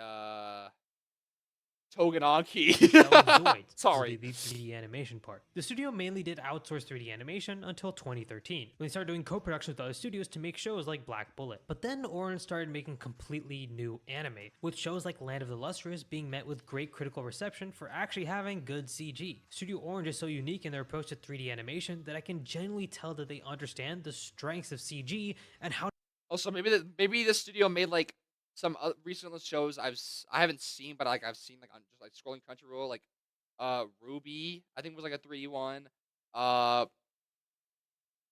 Togenaki. Zoids. Sorry. The 3D animation part. The studio mainly did outsource 3D animation until 2013, when they started doing co-production with other studios to make shows like Black Bullet. But then Orange started making completely new anime, with shows like Land of the Lustrous being met with great critical reception for actually having good CG. Studio Orange is so unique in their approach to 3D animation that I can genuinely tell that they understand the strengths of CG and how Also, maybe the studio made like some recent shows I haven't seen, but like I've seen like on just like scrolling Crunchyroll, like Ruby I think was like a 3D one. Uh,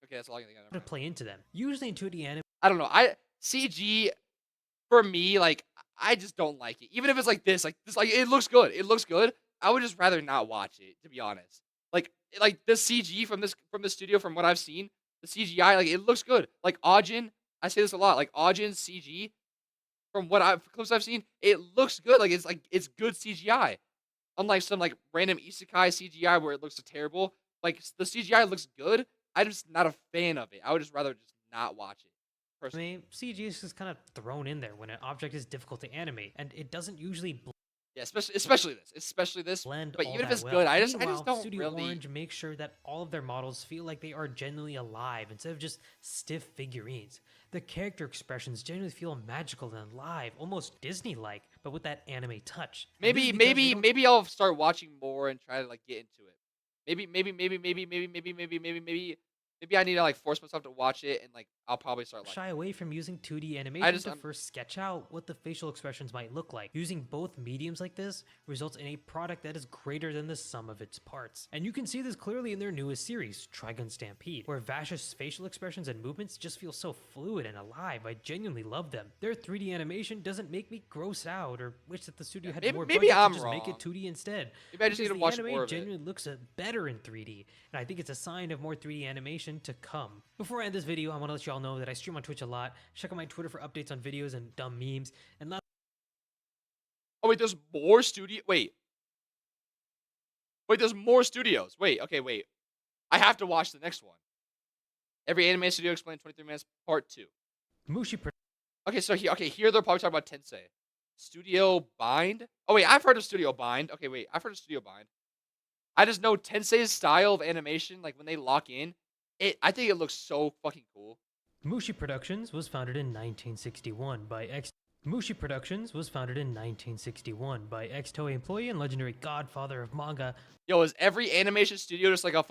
okay, that's all I can think of. to play into them. Usually in 2D anime, I don't know. I CG for me like I just don't like it. Even if it's like this, like it looks good. It looks good. I would just rather not watch it, to be honest. Like the CG from this studio, from what I've seen, the CGI like it looks good. Like Ajin, I say this a lot. Like Ajin's CG, from what clips I've seen, it looks good. Like it's good CGI. Unlike some like random isekai CGI where it looks terrible. Like the CGI looks good. I'm just not a fan of it. I would just rather just not watch it. Personally. CG is just kind of thrown in there when an object is difficult to animate, and it doesn't usually Yeah, especially this. blend But all even if that it's well. good, I just Meanwhile, don't Studio really. Orange makes sure that all of their models feel like they are genuinely alive instead of just stiff figurines. The character expressions genuinely feel magical and alive, almost Disney-like, but with that anime touch. And this is because they don't Maybe I'll start watching more and try to like get into it. Maybe I need to like force myself to watch it, and like I'll probably start like. shy away from using 2D animation to I'm first sketch out what the facial expressions might look like. Using both mediums like this results in a product that is greater than the sum of its parts. And you can see this clearly in their newest series, Trigun Stampede, where Vash's facial expressions and movements just feel so fluid and alive. I genuinely love them. Their 3D animation doesn't make me gross out or wish that the studio had more maybe budget I'm to just make it wrong. 2D instead. Maybe I just need Because to watch the anime more of it. genuinely looks better in 3D, and I think it's a sign of more 3D animation to come. Before I end this video, I want to let you all know that I stream on Twitch a lot. Check out my Twitter for updates on videos and dumb memes. And Oh wait, there's more studio. Wait, there's more studios. Wait. I have to watch the next one. Every anime studio explained 23 minutes, part 2. Mushi Okay, so here they're probably talking about Tensei. Studio Bind? Oh wait, I've heard of Studio Bind. Okay, wait, I've heard of Studio Bind. I just know Tensei's style of animation, like when they lock in, I think it looks so fucking cool. Mushi Productions was founded in 1961 by Mushi Productions was founded in 1961 by ex-Toei employee and legendary godfather of manga. Yo, is every animation studio just like a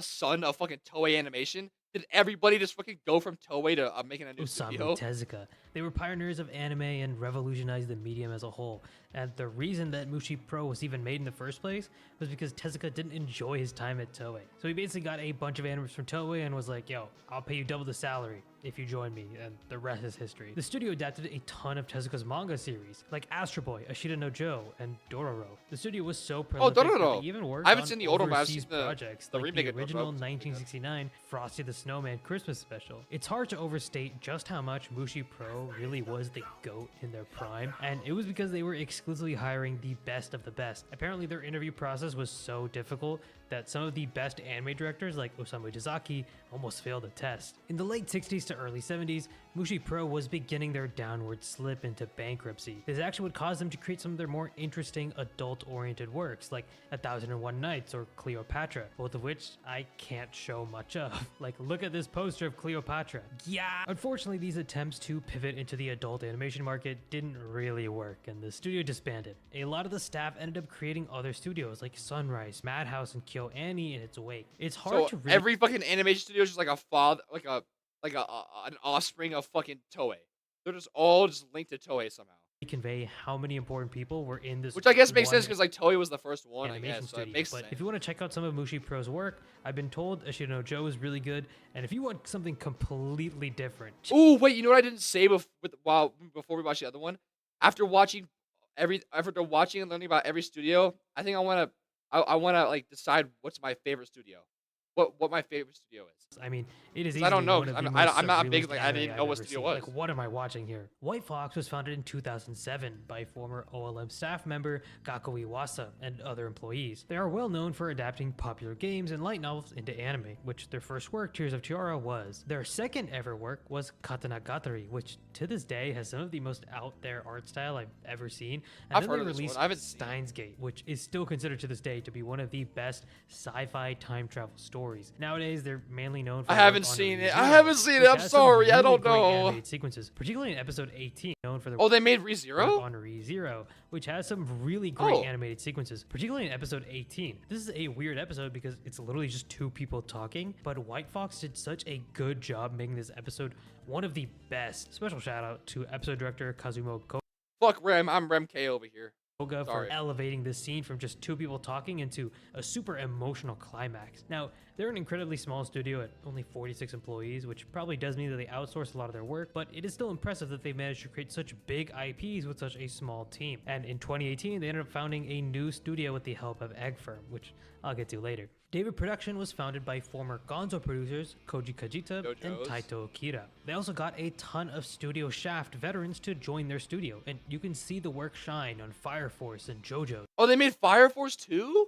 son of fucking Toei Animation? Did everybody just fucking go from Toei to making a new studio? Osamu Tezuka. They were pioneers of anime and revolutionized the medium as a whole. And the reason that Mushi Pro was even made in the first place was because Tezuka didn't enjoy his time at Toei. So he basically got a bunch of animators from Toei and was like, yo, I'll pay you double the salary if you join me, and the rest is history. The studio adapted a ton of Tezuka's manga series, like Astro Boy, Ashita no Joe, and Dororo. The studio was so prolific that Dororo. they even worked I haven't on seen the older one, I've overseas seen the projects like remake the of original Dororo. 1969 Frosty the Snowman Christmas special. It's hard to overstate just how much Mushi Pro really was the GOAT in their prime, and it was because they were exclusively hiring the best of the best. Apparently their interview process was so difficult that some of the best anime directors like Osamu Dezaki almost failed the test. In the late 60s to early 70s, Mushi Pro was beginning their downward slip into bankruptcy. This actually would cause them to create some of their more interesting adult-oriented works like 1001 Nights or Cleopatra, both of which I can't show much of. Like, look at this poster of Cleopatra. Yeah! Unfortunately, these attempts to pivot into the adult animation market didn't really work, and the studio disbanded. A lot of the staff ended up creating other studios like Sunrise, Madhouse, and KyoAni in its wake. It's hard to really every fucking animation studio is just like a father, an offspring of fucking Toei. They're just all just linked to Toei somehow. convey how many important people were in this, which I guess makes sense because like Toei was the first one, I guess. So it makes sense. If you want to check out some of Mushi Pro's work, I've been told Ashita no Joe is really good, and if you want something completely different. Oh wait, you know what I didn't say before we watched the other one? After watching and learning about every studio, I think I wanna like decide what's my favorite studio. What my favorite studio is. I mean, it is. I don't know. I'm not big. Like I didn't know what studio was. Like, what am I watching here? White Fox was founded in 2007 by former OLM staff member Gakko Iwasa and other employees. They are well known for adapting popular games and light novels into anime, which their first work, Tears of Tiara, was. Their second ever work was Katana Gatari, which to this day has some of the most out there art style I've ever seen. And I've heard of this one. I haven't seen Steins Gate, which is still considered to this day to be one of the best sci-fi time travel stories. Nowadays, they're mainly known for. I haven't seen it. I'm sorry. I don't know. Animated sequences, particularly in episode 18, known for their. Oh, they made ReZero? On ReZero, which has some really great animated sequences, particularly in episode 18. This is a weird episode because it's literally just two people talking, but White Fox did such a good job making this episode one of the best. Special shout out to episode director Kazumo Koga. Fuck Rem, I'm Rem K over here. For elevating this scene from just two people talking into a super emotional climax. Now, they're an incredibly small studio at only 46 employees, which probably does mean that they outsource a lot of their work, but it is still impressive that they managed to create such big IPs with such a small team. And in 2018, they ended up founding a new studio with the help of Egg Firm, which I'll get to later. David Production was founded by former Gonzo producers Koji Kajita and Taito Okita. They also got a ton of Studio Shaft veterans to join their studio, and you can see the work shine on Fire Force and JoJo. Oh, they made Fire Force too?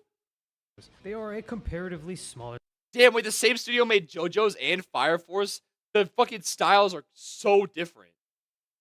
They are a comparatively smaller. Damn, wait, the same studio made JoJo's and Fire Force? The fucking styles are so different.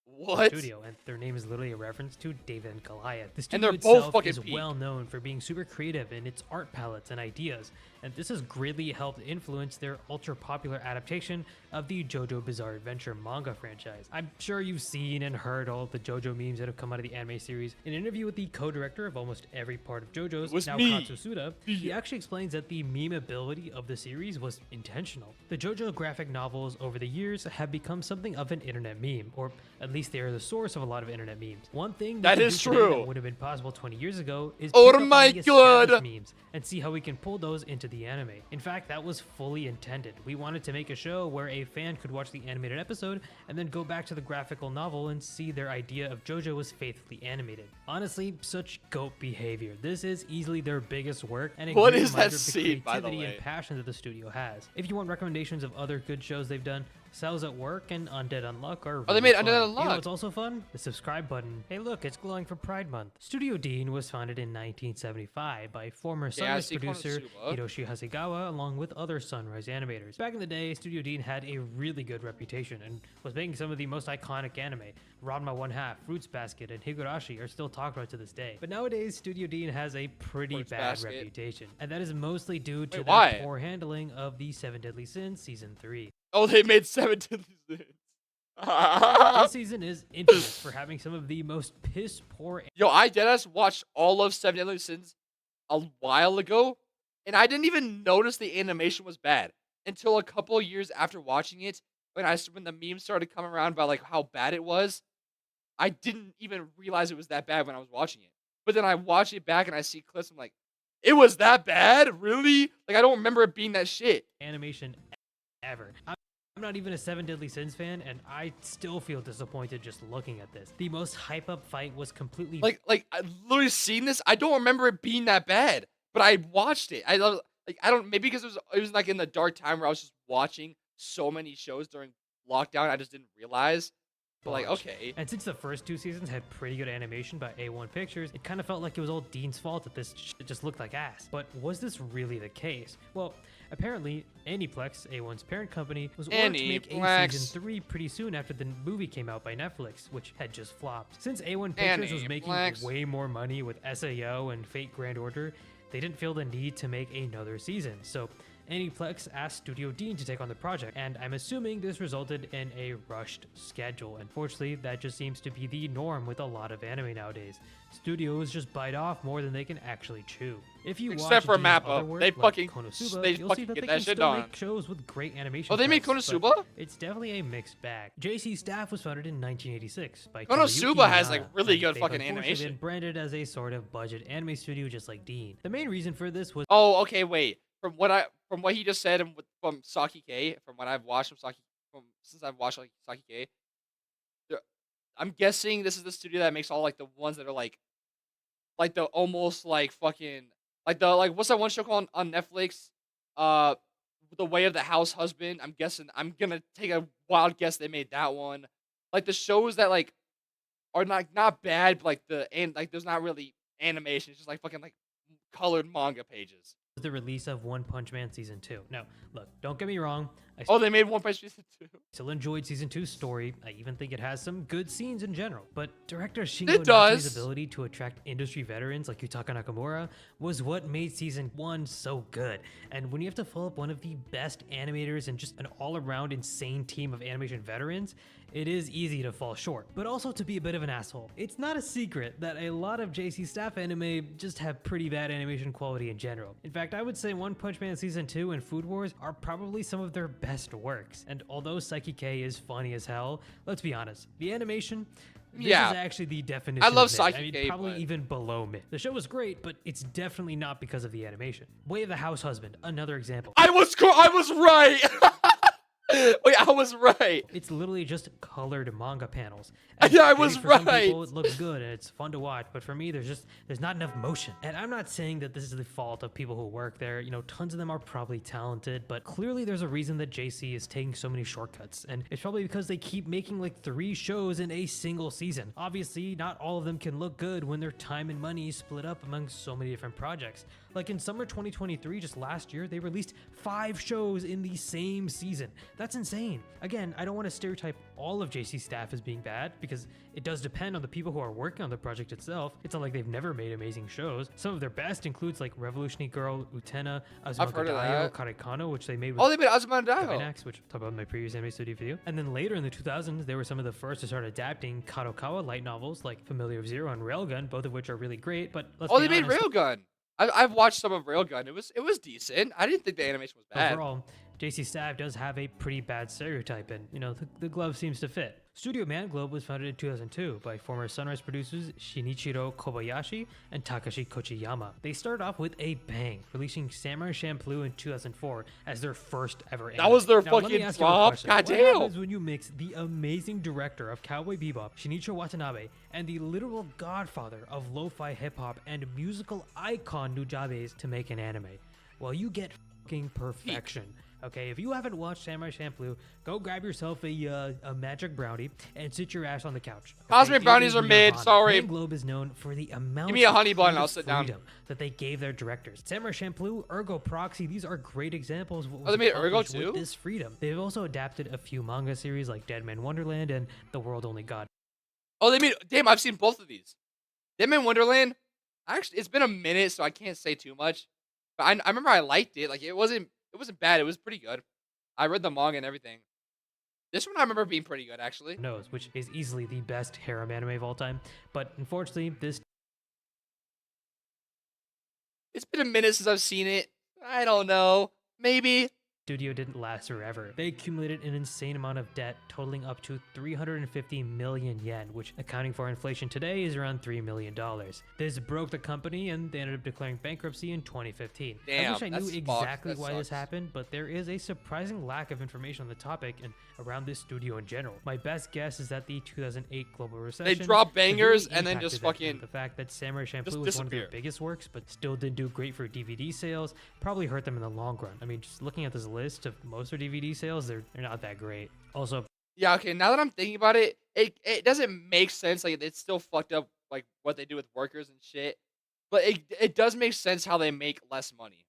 What? Studio, and their name is literally a reference to David and Goliath. The and studio they're both fucking is well known for being super creative in its art palettes and ideas, and this has greatly helped influence their ultra-popular adaptation of the JoJo Bizarre Adventure manga franchise. I'm sure you've seen and heard all of the JoJo memes that have come out of the anime series. In an interview with the co-director of almost every part of JoJo's, Naoki Katsusuda, he actually explains that the memeability of the series was intentional. The JoJo graphic novels over the years have become something of an internet meme, or at least they are the source of a lot of internet memes. One thing that is true that would have been possible 20 years ago is oh my god memes and see how we can pull those into the anime. In fact, that was fully intended. We wanted to make a show where a fan could watch the animated episode and then go back to the graphical novel and see their idea of JoJo was faithfully animated. Honestly, such goat behavior. This is easily their biggest work, and what is that scene, by the way? And passion that the studio has. If you want recommendations of other good shows they've done, Cells at Work and Undead Unluck are really they made fun. Undead Unluck. You know what's also fun? The subscribe button. Hey look, it's glowing for Pride Month. Studio Dean was founded in 1975 by former Sunrise producer Hiroshi Hasegawa along with other Sunrise animators. Back in the day, Studio Dean had a really good reputation and was making some of the most iconic anime. Ranma One Half, Fruits Basket, and Higurashi are still talked about to this day. But nowadays, Studio Dean has a pretty bad reputation, and that is mostly due to their poor handling of the 7 Deadly Sins Season 3. Oh, they made 7 Deadly Sins. This season is infamous for having some of the most piss poor. Yo, I deadass watched all of 7 Deadly Sins a while ago, and I didn't even notice the animation was bad until a couple years after watching it. When the memes started coming around about like how bad it was, I didn't even realize it was that bad when I was watching it. But then I watch it back and I see clips. I'm like, it was that bad? Really? Like I don't remember it being that shit. Animation ever. I'm not even a 7 Deadly Sins fan, and I still feel disappointed just looking at this. The most hype up fight was completely like I've literally seen this. I don't remember it being that bad, but I watched it. I don't maybe because it was like in the dark time where I was just watching so many shows during lockdown. I just didn't realize. But like, bunch. okay. And since the first 2 seasons had pretty good animation by A1 Pictures, it kind of felt like it was all Dean's fault that this shit just looked like ass. But was this really the case? Well, apparently, Aniplex, A1's parent company, was ordered to make a season 3 pretty soon after the movie came out by Netflix, which had just flopped. Since A1 Pictures was making way more money with SAO and Fate Grand Order, they didn't feel the need to make another season. So Aniplex asked Studio Dean to take on the project, and I'm assuming this resulted in a rushed schedule. Unfortunately, that just seems to be the norm with a lot of anime nowadays. Studios just bite off more than they can actually chew. If you Except watch for Dean's Mappa, other work, they like fucking Konosuba, you'll see that get they that can shit still done. make shows with great animation. Oh, they made styles, but Konosuba? it's definitely a mixed bag. JC Staff was founded in 1986 by Konosuba Tomoyuki has like Miyata, really and good they've fucking unfortunately animation. been branded as a sort of budget anime studio just like Dean. The main reason for this was Oh, okay, wait. From what he just said and from Saki K, from what I've watched since I've watched like Saki K, I'm guessing this is the studio that makes all like the ones that are like the almost like fucking like the like what's that one show called on Netflix? Uh, The Way of the House Husband. I'm guessing I'm gonna take a wild guess they made that one. Like the shows that like are not bad, but like there's not really animation. It's just like fucking like colored manga pages. the release of One Punch Man Season 2. Now, look, don't get me wrong, I Oh, they made One Punch Season 2. still enjoyed Season 2's story. I even think it has some good scenes in general. But director It Shingo does. Natsu's ability to attract industry veterans like Yutaka Nakamura was what made Season 1 so good. And when you have to follow up one of the best animators and just an all-around insane team of animation veterans, it is easy to fall short, but also to be a bit of an asshole. It's not a secret that a lot of JC Staff anime just have pretty bad animation quality in general. In fact, I would say One Punch Man Season 2 and Food Wars are probably some of their best works. And although Psyche K is funny as hell, let's be honest, the animation, this is actually the definition I love of mid. Psyche I K, mean, probably but even below mid. The show was great, but it's definitely not because of the animation. Way of the House Husband, another example. I was right. Wait, I was right. It's literally just colored manga panels. Yeah, I maybe was for some right. people, it looks good and it's fun to watch, but for me, there's not enough motion. And I'm not saying that this is the fault of people who work there. You know, tons of them are probably talented, but clearly there's a reason that JC is taking so many shortcuts, and it's probably because they keep making like 3 shows in a single season. Obviously, not all of them can look good when their time and money is split up among so many different projects. Like in summer 2023, just last year, they released 5 shows in the same season. That's insane. Again, I don't want to stereotype all of JC Staff as being bad, because it does depend on the people who are working on the project itself. It's not like they've never made amazing shows. Some of their best includes like Revolutionary Girl, Utena, I've heard of Azumagadayo, that. Karekano, which they made with Oh, they made Azumagadayo. Gainax, which I'll talk about in my previous anime studio video. And then later in the 2000s, they were some of the first to start adapting Kadokawa light novels like Familiar of Zero and Railgun, both of which are really great, but let's Oh, be they made honest, Railgun. I've watched some of Railgun. It was decent. I didn't think the animation was bad. overall, JC Staff does have a pretty bad stereotype, and you know, the glove seems to fit. Studio Man Globe was founded in 2002 by former Sunrise producers Shinichiro Kobayashi and Takashi Kochiyama. They started off with a bang, releasing Samurai Champloo in 2004 as their first ever anime. That was their Now, let me fucking ask you a drop? question. God What damn. happens when you mix the amazing director of Cowboy Bebop, Shinichiro Watanabe, and the literal godfather of lo-fi hip-hop and musical icon Nujabes to make an anime? Well, you get fucking perfection. Okay, if you haven't watched Samurai Champloo, go grab yourself a magic brownie and sit your ass on the couch. Okay? Cosmic It brownies is are mid, nirvana. sorry. Man Globe is known for the amount Give me a of honey bun and creative I'll sit down. freedom that they gave their directors. Samurai Champloo, Ergo Proxy, these are great examples of what Oh, they was made Ergo accomplished too? with this freedom. They've also adapted a few manga series like Dead Man Wonderland and The World Only God. Oh, they made. Damn, I've seen both of these. Them in Wonderland. Actually, it's been a minute, so I can't say too much. But I remember I liked it. Like it wasn't bad. It was pretty good. I read the manga and everything. This one I remember being pretty good, actually. Knows, which is easily the best harem anime of all time. But unfortunately, this It's been a minute since I've seen it. I don't know. Maybe. studio didn't last forever. They accumulated an insane amount of debt totaling up to 350 million yen, which accounting for inflation today is around $3 million. This broke the company and they ended up declaring bankruptcy in 2015. I Damn, wish I knew that's exactly fucked. That why this sucks. happened, but there is a surprising lack of information on the topic and around this studio in general. My best guess is that the 2008 global recession drop bangers severely and then just impacted them. fucking The fact that Samurai Champloo just was one of their disappear. biggest works, but still didn't do great for DVD sales, probably hurt them in the long run. I mean, just looking at this list of most of their DVD sales, they're not that great. Also, Yeah. Okay. Now that I'm thinking about it, it doesn't make sense. Like it's still fucked up, like what they do with workers and shit. But it does make sense how they make less money.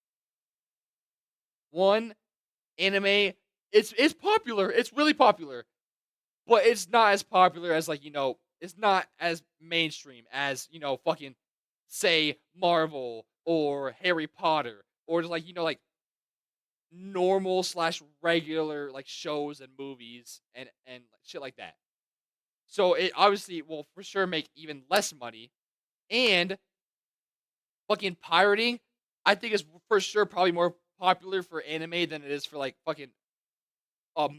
One, anime, it's popular. It's really popular, but it's not as popular as like it's not as mainstream as fucking say Marvel or Harry Potter or just like like normal slash regular like shows and movies and like, shit like that. So it obviously will for sure make even less money. And fucking pirating, I think is for sure probably more popular for anime than it is for like fucking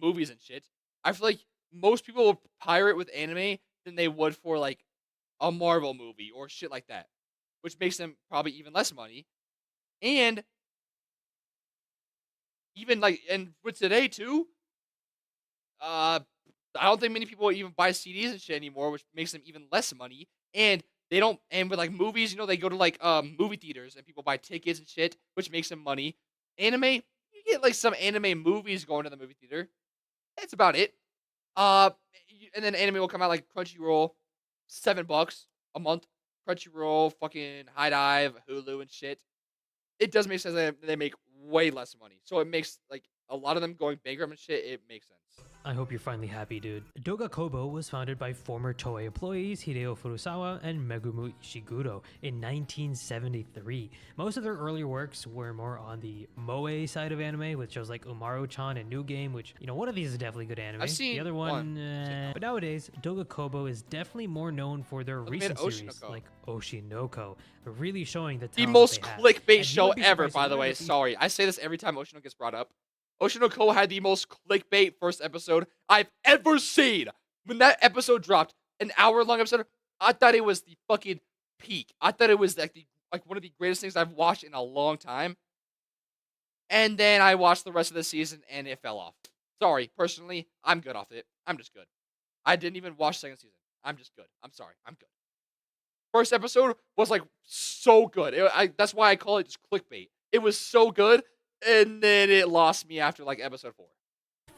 movies and shit. I feel like most people will pirate with anime than they would for like a Marvel movie or shit like that, which makes them probably even less money. And even like and with today too, uh I don't think many people even buy CDs and shit anymore, which makes them even less money. And they don't and with like movies, they go to like movie theaters and people buy tickets and shit, which makes them money. Anime, you get like some anime movies going to the movie theater. That's about it. Uh and then anime will come out like Crunchyroll, $7 a month. Crunchyroll, fucking High Dive, Hulu and shit. It does make sense that they make way less money. So it makes like a lot of them going bankrupt and shit, it makes sense. I hope you're finally happy, dude. Doga Kobo was founded by former Toei employees Hideo Furusawa and Megumi Ishiguro in 1973. Most of their earlier works were more on the moe side of anime, with shows like Umaru-chan and New Game, which, one of these is definitely good anime. I've seen the other one, but nowadays, Doga Kobo is definitely more known for their recent series, like Oshinoko, really showing the The talent most that they have. clickbait And show ever, by the way. Sorry, I say this every time Oshino gets brought up. Oshinoko had the most clickbait first episode I've ever seen. When that episode dropped, an hour-long episode, I thought it was the fucking peak. I thought it was like one of the greatest things I've watched in a long time. And then I watched the rest of the season and it fell off. Sorry, personally, I'm good off it. I'm just good. I didn't even watch second season. I'm just good. I'm sorry. I'm good. First episode was like so good. That's why I call it just clickbait. It was so good, and then it lost me after like episode 4.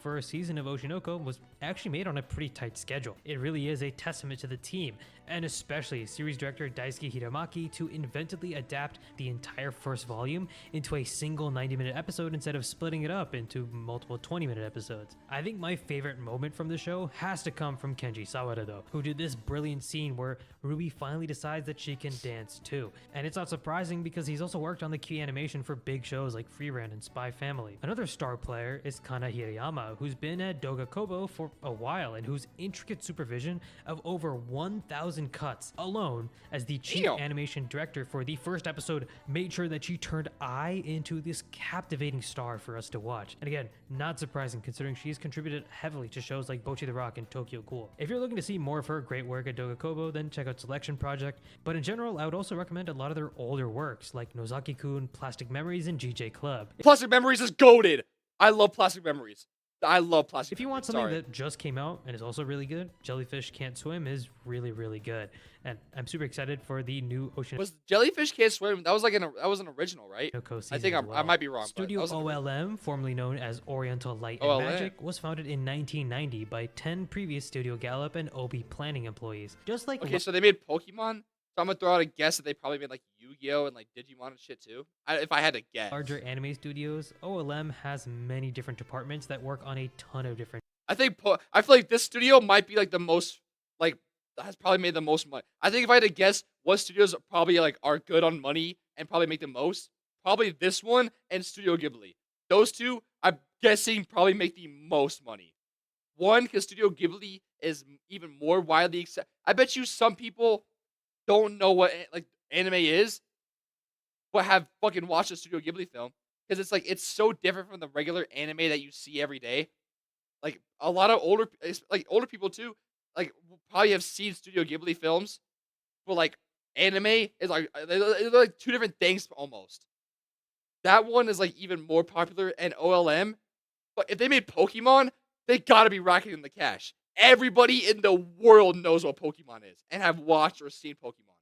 First season of Oshinoko was actually made on a pretty tight schedule. It really is a testament to the team, and especially series director Daisuke Hiramaki, to inventively adapt the entire first volume into a single 90-minute episode instead of splitting it up into multiple 20-minute episodes. I think my favorite moment from the show has to come from Kenji Sawada though, who did this brilliant scene where Ruby finally decides that she can dance too. And it's not surprising because he's also worked on the key animation for big shows like Free Run and Spy Family. Another star player is Kana Hirayama, who's been at Doga Kobo for a while and whose intricate supervision of over 1,000 cuts alone as the chief animation director for the first episode made sure that she turned Ai into this captivating star for us to watch. And again, not surprising considering she's contributed heavily to shows like Bocchi the Rock and Tokyo Ghoul. If you're looking to see more of her great work at Doga Kobo, then check out Selection Project. But in general, I would also recommend a lot of their older works like Nozaki-kun, Plastic Memories, and GJ Club. Plastic Memories is goated. I love Plastic Memories. I love Plastic If you want Memories. something that just came out and is also really good, Jellyfish Can't Swim is really, really good. And I'm super excited for the new Ocean. Was Jellyfish Can't Swim? That was like that was an original, right? I think I might be wrong. Studio OLM, formerly known as Oriental Light and Magic, was founded in 1990 by 10 previous Studio Gallup and Obi planning employees. Just like so they made Pokemon. So I'm gonna throw out a guess that they probably made like Yu-Gi-Oh and like Digimon and shit too. If I had to guess. Larger anime studios, OLM has many different departments that work on a ton of different. I feel like this studio might be like the most like has probably made the most money. I think if I had to guess what studios probably like are good on money and probably make the most, probably this one and Studio Ghibli. Those two, I'm guessing, probably make the most money. One, because Studio Ghibli is even more widely accepted. I bet you some people don't know what like anime is, but have fucking watched a Studio Ghibli film because it's so different from the regular anime that you see every day. Like a lot of older people too, like probably have seen Studio Ghibli films, but like anime is like they're like two different things almost. That one is like even more popular and OLM, but if they made Pokemon, they gotta be racking in the cash. Everybody in the world knows what Pokemon is and have watched or seen Pokemon.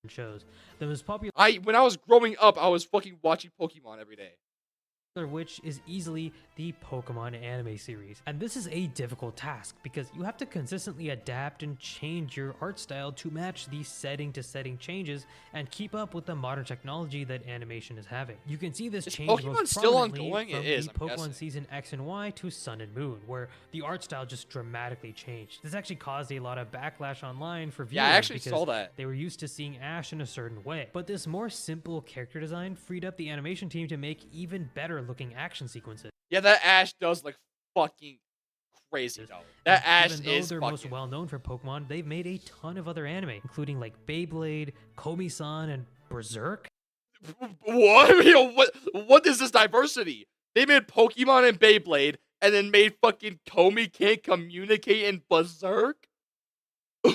Shows. The most popular. When I was growing up, I was fucking watching Pokemon every day. which is easily the Pokemon anime series. And this is a difficult task because you have to consistently adapt and change your art style to match the setting to setting changes and keep up with the modern technology that animation is having. You can see this Is change Pokemon most still prominently ongoing? from It is, the I'm Pokemon guessing. Season X and Y to Sun and Moon, where the art style just dramatically changed. This actually caused a lot of backlash online for viewers Yeah, I actually because saw that. they were used to seeing Ash in a certain way. But this more simple character design freed up the animation team to make even better looking action sequences. Yeah, that Ash does look fucking crazy though. That Ash Even though is they're fucking. most well known for Pokemon, they've made a ton of other anime, including like Beyblade, Komi-san, and Berserk. What? Yo, what is this diversity? They made Pokemon and Beyblade, and then made fucking Komi Can't Communicate in Berserk?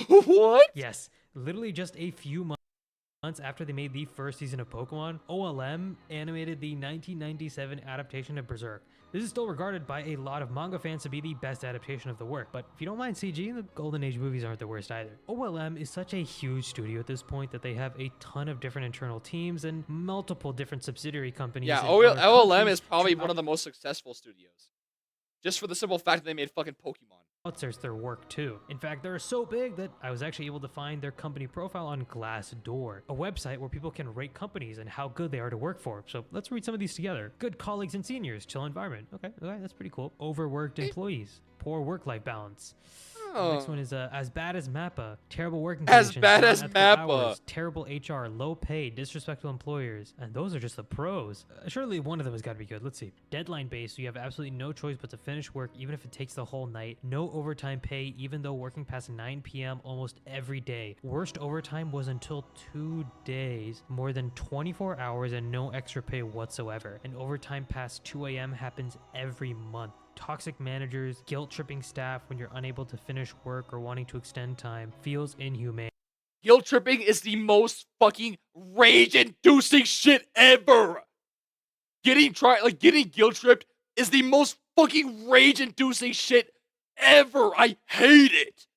What? Yes, literally just a few months after they made the first season of Pokemon, OLM animated the 1997 adaptation of Berserk. This is still regarded by a lot of manga fans to be the best adaptation of the work, but if you don't mind CG, the Golden Age movies aren't the worst either. OLM is such a huge studio at this point that they have a ton of different internal teams and multiple different subsidiary companies. Yeah, in other OLM countries is probably to one of the most successful studios. Just for the simple fact that they made fucking Pokemon. outsource their work too. In fact, they're so big that I was actually able to find their company profile on Glassdoor, a website where people can rate companies and how good they are to work for. So let's read some of these together. Good colleagues and seniors, chill environment. Okay, that's pretty cool. Overworked employees, poor work-life balance. The next one is as bad as Mappa. Terrible working As conditions. bad as non-ethical Mappa. hours, terrible HR, low pay, disrespectful employers. And those are just the pros. Surely one of them has got to be good. Let's see. Deadline based, so you have absolutely no choice but to finish work even if it takes the whole night. No overtime pay even though working past 9 p.m. almost every day. Worst overtime was until 2 days, more than 24 hours and no extra pay whatsoever. And overtime past 2 a.m. happens every month. Toxic managers, guilt-tripping staff when you're unable to finish work or wanting to extend time feels inhumane. Guilt tripping is the most fucking rage-inducing shit ever. Getting guilt tripped is the most fucking rage-inducing shit ever. I hate it.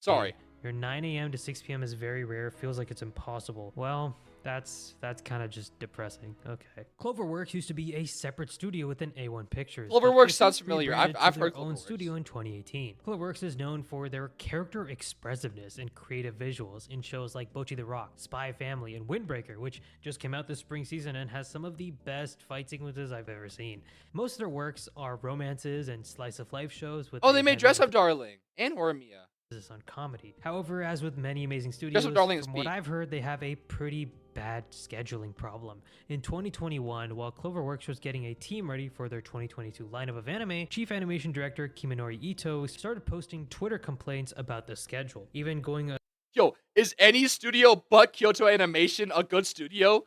Sorry. Your 9 a.m. to 6 p.m. is very rare. Feels like it's impossible. Well, that's kind of just depressing. Okay. Cloverworks used to be a separate studio within A1 Pictures. but Cloverworks they sounds since familiar. rebranded I've to heard their own Cloverworks. studio in 2018. Cloverworks is known for their character expressiveness and creative visuals in shows like Bocchi the Rock, Spy Family, and Windbreaker, which just came out this spring season and has some of the best fight sequences I've ever seen. Most of their works are romances and slice of life shows with Oh, a they made heavy Dress Up Darling and Horimiya. emphasis on comedy. However, as with many amazing Dress studios, Up Darling is from what peak. I've heard, they have a pretty bad scheduling problem. In 2021, while Cloverworks was getting a team ready for their 2022 lineup of anime, Chief Animation Director Kiminori Ito started posting Twitter complaints about the schedule, even going Yo, is any studio but Kyoto Animation a good studio?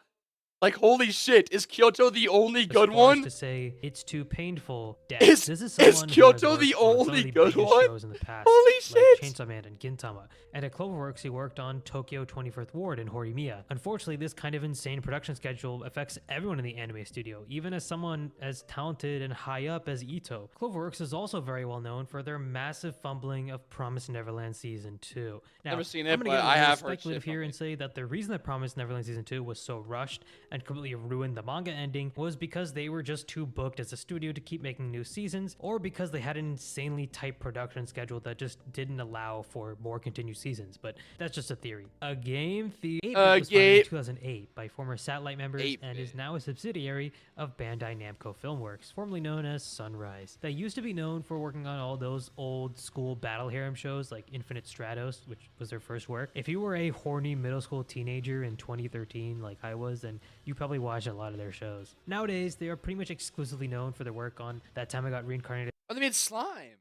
Like, holy shit, is Kyoto the only as good far as one? to say it's too painful. Death. Is- this is is someone who has Kyoto worked the on some only of the good biggest one? shows in the past, Holy like shit. Chainsaw Man and Gintama. And at Cloverworks, he worked on Tokyo 24th Ward and Horimiya. Unfortunately, this kind of insane production schedule affects everyone in the anime studio, even as someone as talented and high up as Ito. Cloverworks is also very well known for their massive fumbling of Promised Neverland Season 2. Now, Never seen I'm it, gonna but get a I little have heard speculative shit here from and it. say that the reason that Promised Neverland Season 2 was so rushed and completely ruined the manga ending was because they were just too booked as a studio to keep making new seasons, or because they had an insanely tight production schedule that just didn't allow for more continued seasons. But that's just a theory. A game theory was founded in 2008 by former Satellite members and is 8-bit. now a subsidiary of Bandai Namco Filmworks, formerly known as Sunrise. They used to be known for working on all those old school battle harem shows like Infinite Stratos, which was their first work. If you were a horny middle school teenager in 2013 like I was, then you probably watched a lot of their shows. Nowadays, they are pretty much exclusively known for their work on That Time I Got Reincarnated. Oh, they made slime.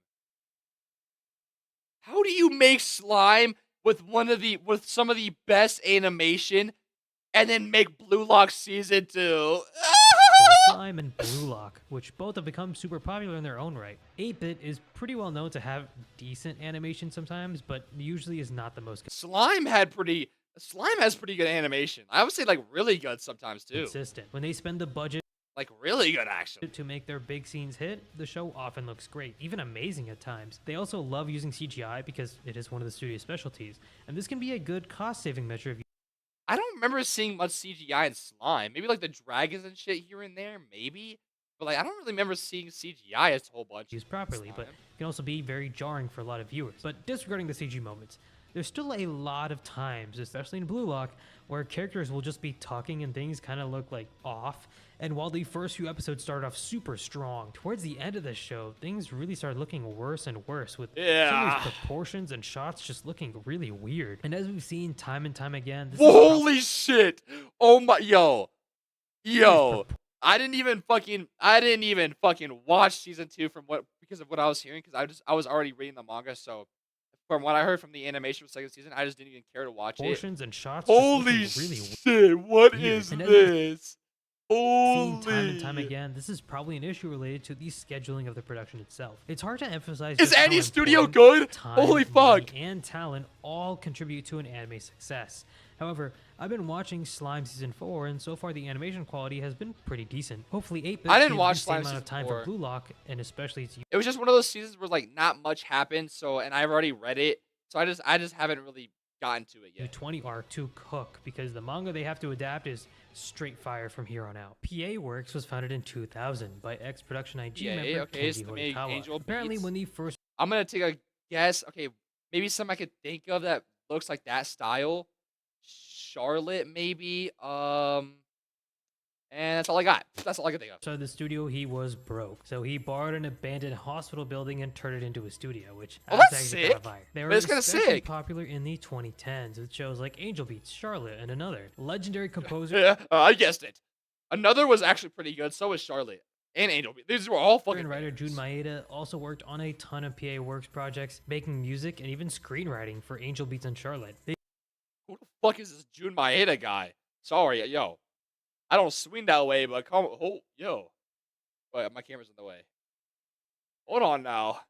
How do you make slime with some of the best animation and then make Blue Lock Season 2? Slime and Blue Lock, which both have become super popular in their own right. 8-Bit is pretty well known to have decent animation sometimes, but usually is not the most Slime has pretty good animation. I would say like really good sometimes too. consistent. When they spend the budget Like really good actually. to make their big scenes hit, the show often looks great, even amazing at times. They also love using CGI because it is one of the studio's specialties, and this can be a good cost-saving measure if you I don't remember seeing much CGI in slime. Maybe like the dragons and shit here and there, maybe. but like I don't really remember seeing CGI a whole bunch. Used properly, but can also be very jarring for a lot of viewers. But disregarding the CG moments, there's still a lot of times, especially in Blue Lock, where characters will just be talking and things kind of look like off. And while the first few episodes started off super strong, towards the end of the show, things really started looking worse and worse, with some of these proportions and shots just looking really weird. And as we've seen time and time again, holy shit! Oh my, yo, I didn't even fucking watch season 2 because of what I was hearing, because I was already reading the manga. So from what I heard from the animation for second season, I just didn't even care to watch proportions and shots. Holy just really shit! What weird. is this? Seen time and time again, this is probably an issue related to the scheduling of the production itself. It's hard to emphasize. Is any studio good? Time, holy fuck! And talent all contribute to an anime success. However, I've been watching Slime season 4, and so far the animation quality has been pretty decent. Hopefully, 8-bit. I didn't watch the same Slime amount of time 4. for Blue Lock, and especially it was just one of those seasons where like not much happened. So, and I've already read it, so I just haven't really gotten to it yet. 20 arc to cook, because the manga they have to adapt is straight fire from here on out. PA Works was founded in 2000 by ex-Production IG member Kenji Horikawa. Apparently, when the first... I'm gonna take a guess. Okay, maybe something I could think of that looks like that style. Charlotte, maybe. And that's all I got. That's all I can think of. So the studio, he was broke. So he borrowed an abandoned hospital building and turned it into a studio, which that's sick. They were especially popular in the 2010s with shows like Angel Beats, Charlotte, and Another. Legendary composer. Yeah, I guessed it. Another was actually pretty good. So was Charlotte and Angel Beats. These were all fucking. Writer Jun Maeda also worked on a ton of PA Works projects, making music and even screenwriting for Angel Beats and Charlotte. Who the fuck is this Jun Maeda guy? Sorry, yo. I don't swing that way, but yo. Wait, my camera's in the way. Hold on now.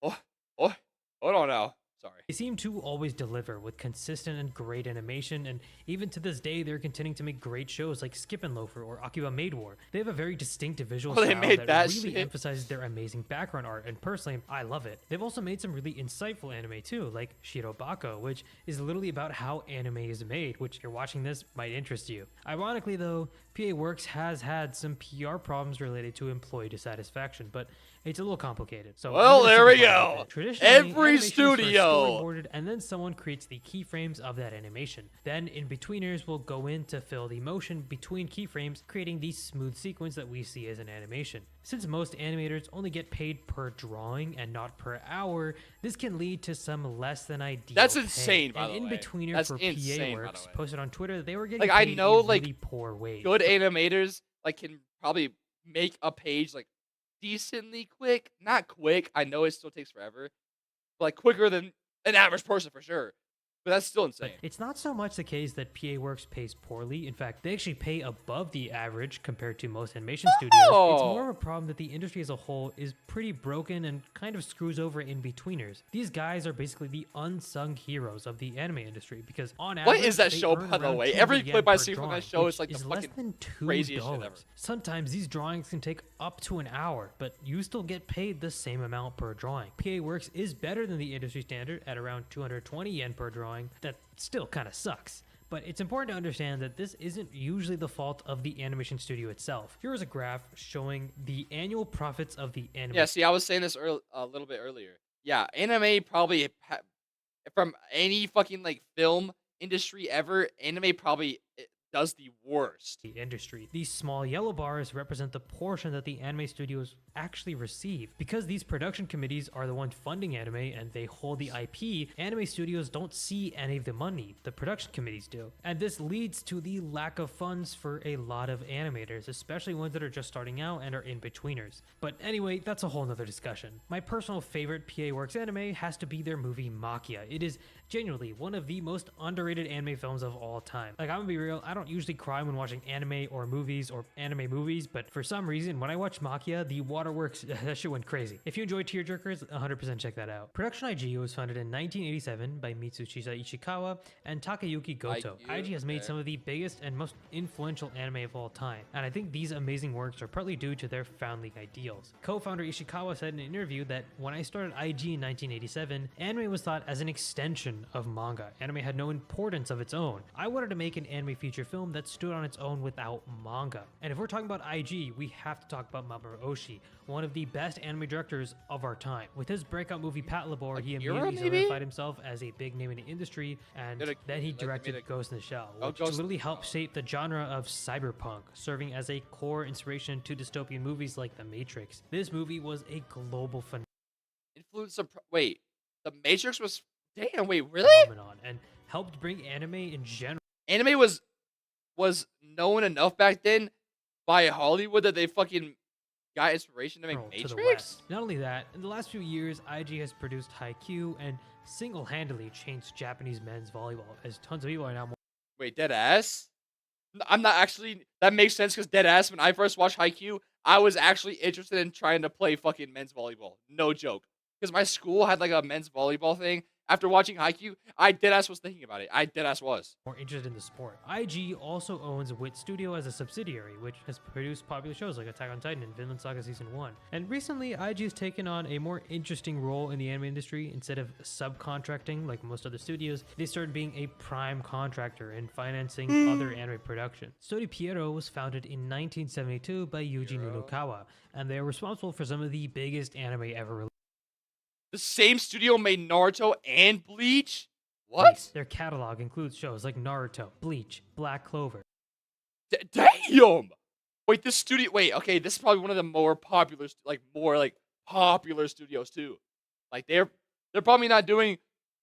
Hold on now. Sorry. They seem to always deliver with consistent and great animation, and even to this day, they're continuing to make great shows like Skip and Loafer or Akiba Maid War. They have a very distinctive visual style that really emphasizes their amazing background art, and personally, I love it. They've also made some really insightful anime too, like Shirobako, which is literally about how anime is made, which if you're watching this might interest you. Ironically though, PA Works has had some PR problems related to employee dissatisfaction, but it's a little complicated. So well, there we go. Every studio storyboarded, and then someone creates the keyframes of that animation. Then in-betweeners will go in to fill the motion between keyframes, creating the smooth sequence that we see as an animation. Since most animators only get paid per drawing and not per hour, this can lead to some less than ideal That's insane, pay. by the way. In-betweener for PA Works posted on Twitter that they were getting like paid I know a really poor wage. Good animators like can probably make a page like decently quick. Not quick. I know it still takes forever, but like quicker than an average person for sure. But that's still insane. But it's not so much the case that PA Works pays poorly. In fact, they actually pay above the average compared to most animation studios. It's more of a problem that the industry as a whole is pretty broken and kind of screws over in-betweeners. These guys are basically the unsung heroes of the anime industry because on average, what is that show, by the way? Every clip I see from that show is like the less fucking than craziest shit ever. Sometimes these drawings can take up to an hour, but you still get paid the same amount per drawing. PA Works is better than the industry standard at around 220 yen per drawing. That still kind of sucks. But it's important to understand that this isn't usually the fault of the animation studio itself. Here is a graph showing the annual profits of the anime. Yeah, see, I was saying this a little bit earlier. Yeah, anime probably, from any fucking like film industry ever, anime probably does the worst. The industry. These small yellow bars represent the portion that the anime studios actually receive. Because these production committees are the ones funding anime and they hold the IP, anime studios don't see any of the money. The production committees do. And this leads to the lack of funds for a lot of animators, especially ones that are just starting out and are in-betweeners. But anyway, that's a whole nother discussion. My personal favorite PA Works anime has to be their movie Makia. It is genuinely one of the most underrated anime films of all time. Like, I'm gonna be real, I don't usually cry when watching anime movies, but for some reason, when I watch Makia, the waterworks, that shit went crazy. If you enjoy tearjerkers, 100% check that out. Production IG was founded in 1987 by Mitsushita Ishikawa and Takayuki Goto. IG has made some of the biggest and most influential anime of all time, and I think these amazing works are partly due to their founding ideals. Co-founder Ishikawa said in an interview that when I started IG in 1987, anime was thought as an extension version of manga. Anime had no importance of its own. I wanted to make an anime feature film that stood on its own without manga. And if we're talking about IG, we have to talk about Mamoru Oshii, one of the best anime directors of our time. With his breakout movie Pat Labor, he immediately solidified himself as a big name in the industry, and then he directed Ghost in the Shell, which literally helped shape the genre of cyberpunk, serving as a core inspiration to dystopian movies like The Matrix. This movie was a global wait, The Matrix was wait, really? phenomenon and helped bring anime in general Anime was known enough back then by Hollywood that they fucking got inspiration to make to Matrix? the West. Not only that, in the last few years, IG has produced Haikyuu and single-handedly changed Japanese men's volleyball, as tons of people are now more. Wait, dead ass? I'm not actually. That makes sense because dead ass. When I first watched Haikyuu, I was actually interested in trying to play fucking men's volleyball. No joke. Because my school had like a men's volleyball thing. After watching Haikyuu, I dead ass was thinking about it. I dead ass was more interested in the sport. IG also owns Wit Studio as a subsidiary, which has produced popular shows like Attack on Titan and Vinland Saga Season 1. And recently, IG has taken on a more interesting role in the anime industry. Instead of subcontracting like most other studios, they started being a prime contractor and financing other anime production. Studio Pierrot was founded in 1972 by Yuji Nunokawa, and they are responsible for some of the biggest anime ever released. The same studio made Naruto and Bleach? What? Their catalog includes shows like Naruto, Bleach, Black Clover. Damn! Wait, this studio. Wait, okay, this is probably one of the more popular, popular studios too. Like they're probably not doing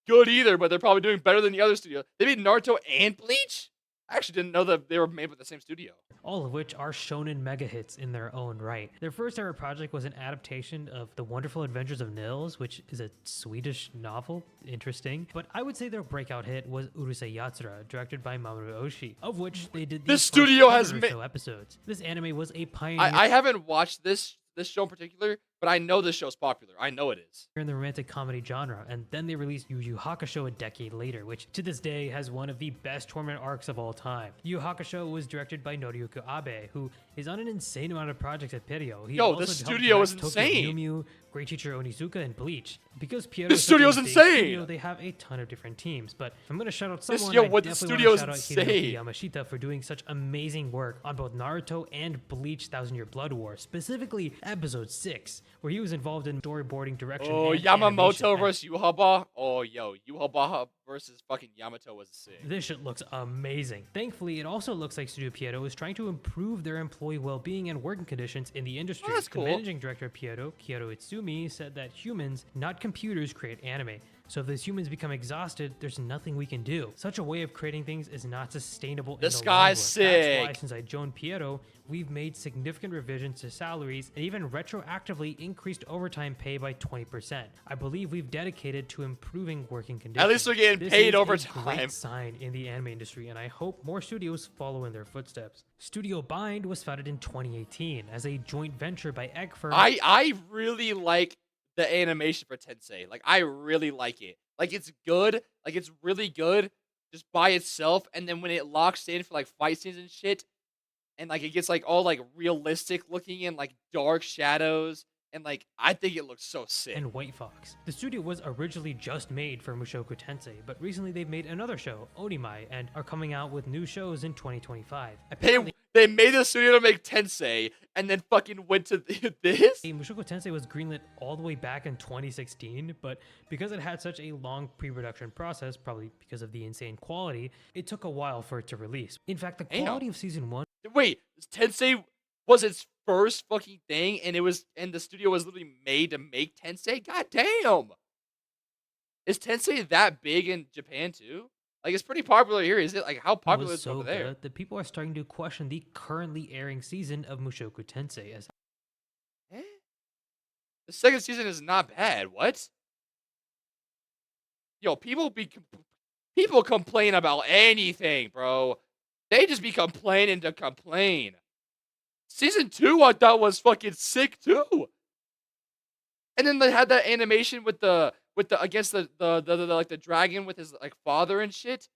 good either, but they're probably doing better than the other studio. They made Naruto and Bleach? I actually didn't know that they were made by the same studio. All of which are shonen mega hits in their own right. Their first ever project was an adaptation of The Wonderful Adventures of Nils, which is a Swedish novel. Interesting. But I would say their breakout hit was Urusei Yatsura, directed by Mamoru Oshii, of which they did the studio has made episodes. This anime was a pioneer. I haven't watched this show in particular, but I know this show's popular. I know it is. In the romantic comedy genre, and then they released Yu Yu Hakusho a decade later, which to this day has one of the best tournament arcs of all time. Yu Yu Hakusho was directed by Noriyuki Abe, who is on an insane amount of projects at Pierrot. The studio is insane. Mew Mew, Great Teacher Onizuka, and Bleach. Because Pierrot the studio's insane. Studio, they have a ton of different teams. But if I'm going to shout out someone, the studio is insane. Hideyoki Yamashita for doing such amazing work on both Naruto and Bleach: Thousand Year Blood War, specifically Episode 6, where he was involved in storyboarding, direction, and Yamamoto animation. versus Yuhaba. Oh, yo, Yuhaba versus fucking Yamato was sick. This shit looks amazing. Thankfully, it also looks like Studio Pierrot is trying to improve their employee well-being and working conditions in the industry. Oh, that's cool. The managing director of Pierrot, Kyoto Itsumi, said that humans, not computers, create anime. So if those humans become exhausted, there's nothing we can do. Such a way of creating things is not sustainable. This in the guy's long run. sick. That's why, since I joined Pierrot, we've made significant revisions to salaries and even retroactively increased overtime pay by 20%. I believe we've dedicated to improving working conditions. At least we're getting paid overtime. This is a great sign in the anime industry, and I hope more studios follow in their footsteps. Studio Bind was founded in 2018 as a joint venture by egg firm. I really like the animation for Tensei. Like, I really like it. Like, it's good. Like, it's really good just by itself. And then when it locks in for, like, fight scenes and shit, and, like, it gets, like, all, like, realistic looking and, like, dark shadows. And, like, I think it looks so sick. And White Fox. The studio was originally just made for Mushoku Tensei, but recently they've made another show, Onimai, and are coming out with new shows in 2025. They made the studio to make Tensei, and then fucking went to this? Mushoku Tensei was greenlit all the way back in 2016, but because it had such a long pre-production process, probably because of the insane quality, it took a while for it to release. In fact, the quality of season 1... Wait, Tensei was its first fucking thing, and the studio was literally made to make Tensei? God damn! Is Tensei that big in Japan too? Like, it's pretty popular here, is it? Like, how popular is it over there? That people are starting to question the currently airing season of Mushoku Tensei as... The second season is not bad. What? Yo, people complain about anything, bro. They just be complaining to complain. Season 2 I thought was fucking sick too. And then they had that animation with the against the like the dragon with his like father and shit.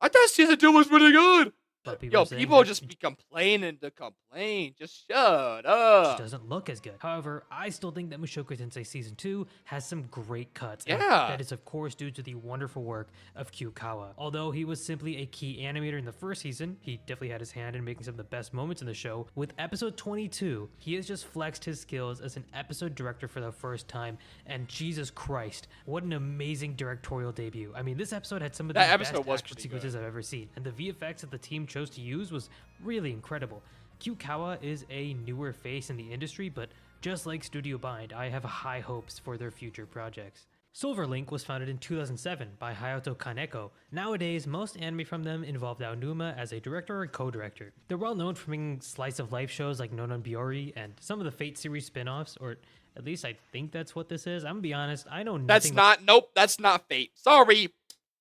I thought season 2 was really good. but people Yo, are saying people that just be complaining to complain. Just shut just up. doesn't look as good. However, I still think that Mushoku Tensei Season 2 has some great cuts, and Yeah. that is of course due to the wonderful work of Kyukawa. Although he was simply a key animator in the first season, he definitely had his hand in making some of the best moments in the show. With episode 22, he has just flexed his skills as an episode director for the first time, and Jesus Christ, what an amazing directorial debut. I mean, this episode had some of the That best episode was action pretty sequences good. I've ever seen, and the VFX that the team chose to use was really incredible. Kyukawa is a newer face in the industry, but just like Studio Bind, I have high hopes for their future projects. Silverlink was founded in 2007 by Hayato Kaneko. Nowadays, most anime from them involve Aonuma as a director or co-director. They're well known for making slice of life shows like Nonon Biori and some of the Fate series spin-offs, or at least I think that's what this is. I'm gonna be honest, I know That's nothing not. Nope. That's not Fate. Sorry.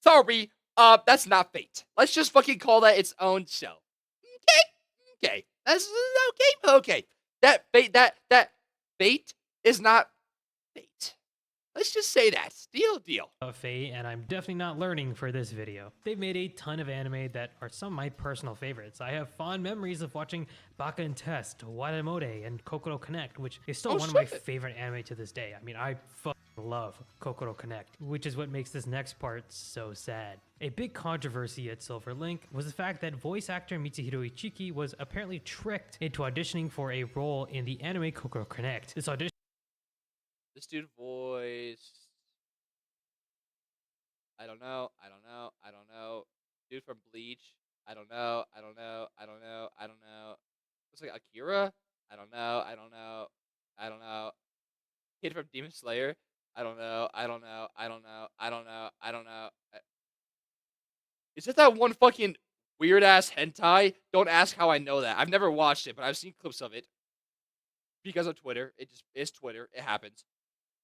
Sorry. That's not Fate. Let's just fucking call that its own show. Okay. Okay. That's okay. Okay. That Fate. That Fate is not Fate. Let's just say that. Deal. about Fate, and I'm definitely not learning for this video. They've made a ton of anime that are some of my personal favorites. I have fond memories of watching Baka and Test, Wadamode, and Kokoro Connect, which is still one of my favorite anime to this day. I mean, I fucking love Kokoro Connect, which is what makes this next part so sad. A big controversy at Silver Link was the fact that voice actor Mitsuhiro Ichiki was apparently tricked into auditioning for a role in the anime Kokoro Connect. This audition This dude voice. I don't know. Dude from Bleach. I don't know. Looks like Akira. I don't know. Kid from Demon Slayer. I don't know. Is it that one fucking weird ass hentai? Don't ask how I know that. I've never watched it, but I've seen clips of it because of Twitter. It just is Twitter. It happens.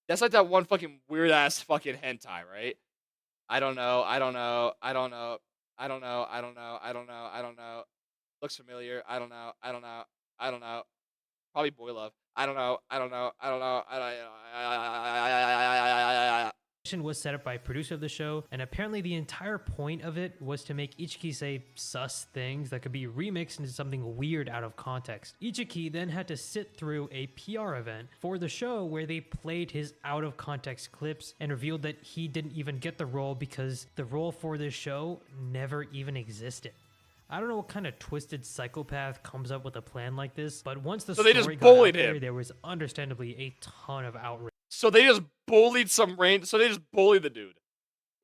That's like that one fucking weird ass fucking hentai, right? I don't know. Looks familiar. I don't know. Probably boy love. I don't know. was set up by a producer of the show, and apparently the entire point of it was to make Ichiki say sus things that could be remixed into something weird out of context. Ichiki then had to sit through a PR event for the show where they played his out of context clips and revealed that he didn't even get the role because the role for this show never even existed. I don't know what kind of twisted psychopath comes up with a plan like this, but once the story got out there, there was understandably a ton of outrage. So they just bullied the dude.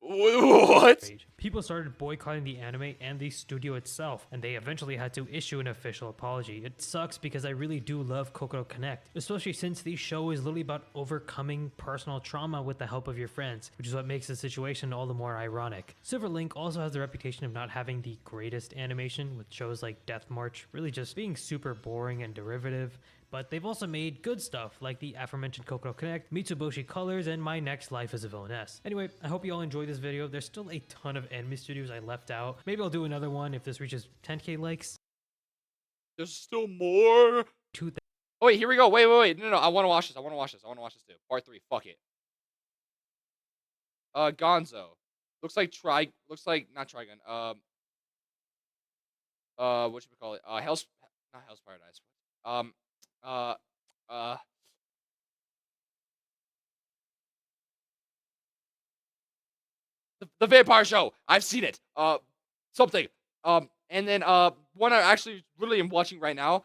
What? People started boycotting the anime and the studio itself, and they eventually had to issue an official apology. It sucks because I really do love Kokoro Connect, especially since the show is literally about overcoming personal trauma with the help of your friends, which is what makes the situation all the more ironic. Silver Link also has the reputation of not having the greatest animation, with shows like Death March really just being super boring and derivative. But they've also made good stuff like the aforementioned Kokoro Connect, Mitsuboshi Colors, and My Next Life as a Villainess. Anyway, I hope you all enjoyed this video. There's still a ton of anime studios I left out. Maybe I'll do another one if this reaches 10k likes. There's still more. Oh wait, here we go. Wait. No, I want to watch this. I want to watch this too. Part 3. Fuck it. Gonzo. Looks like not Trigun. What should we call it? Not Hell's Paradise. The Vampire Show. I've seen it. Something. And then one I actually really am watching right now.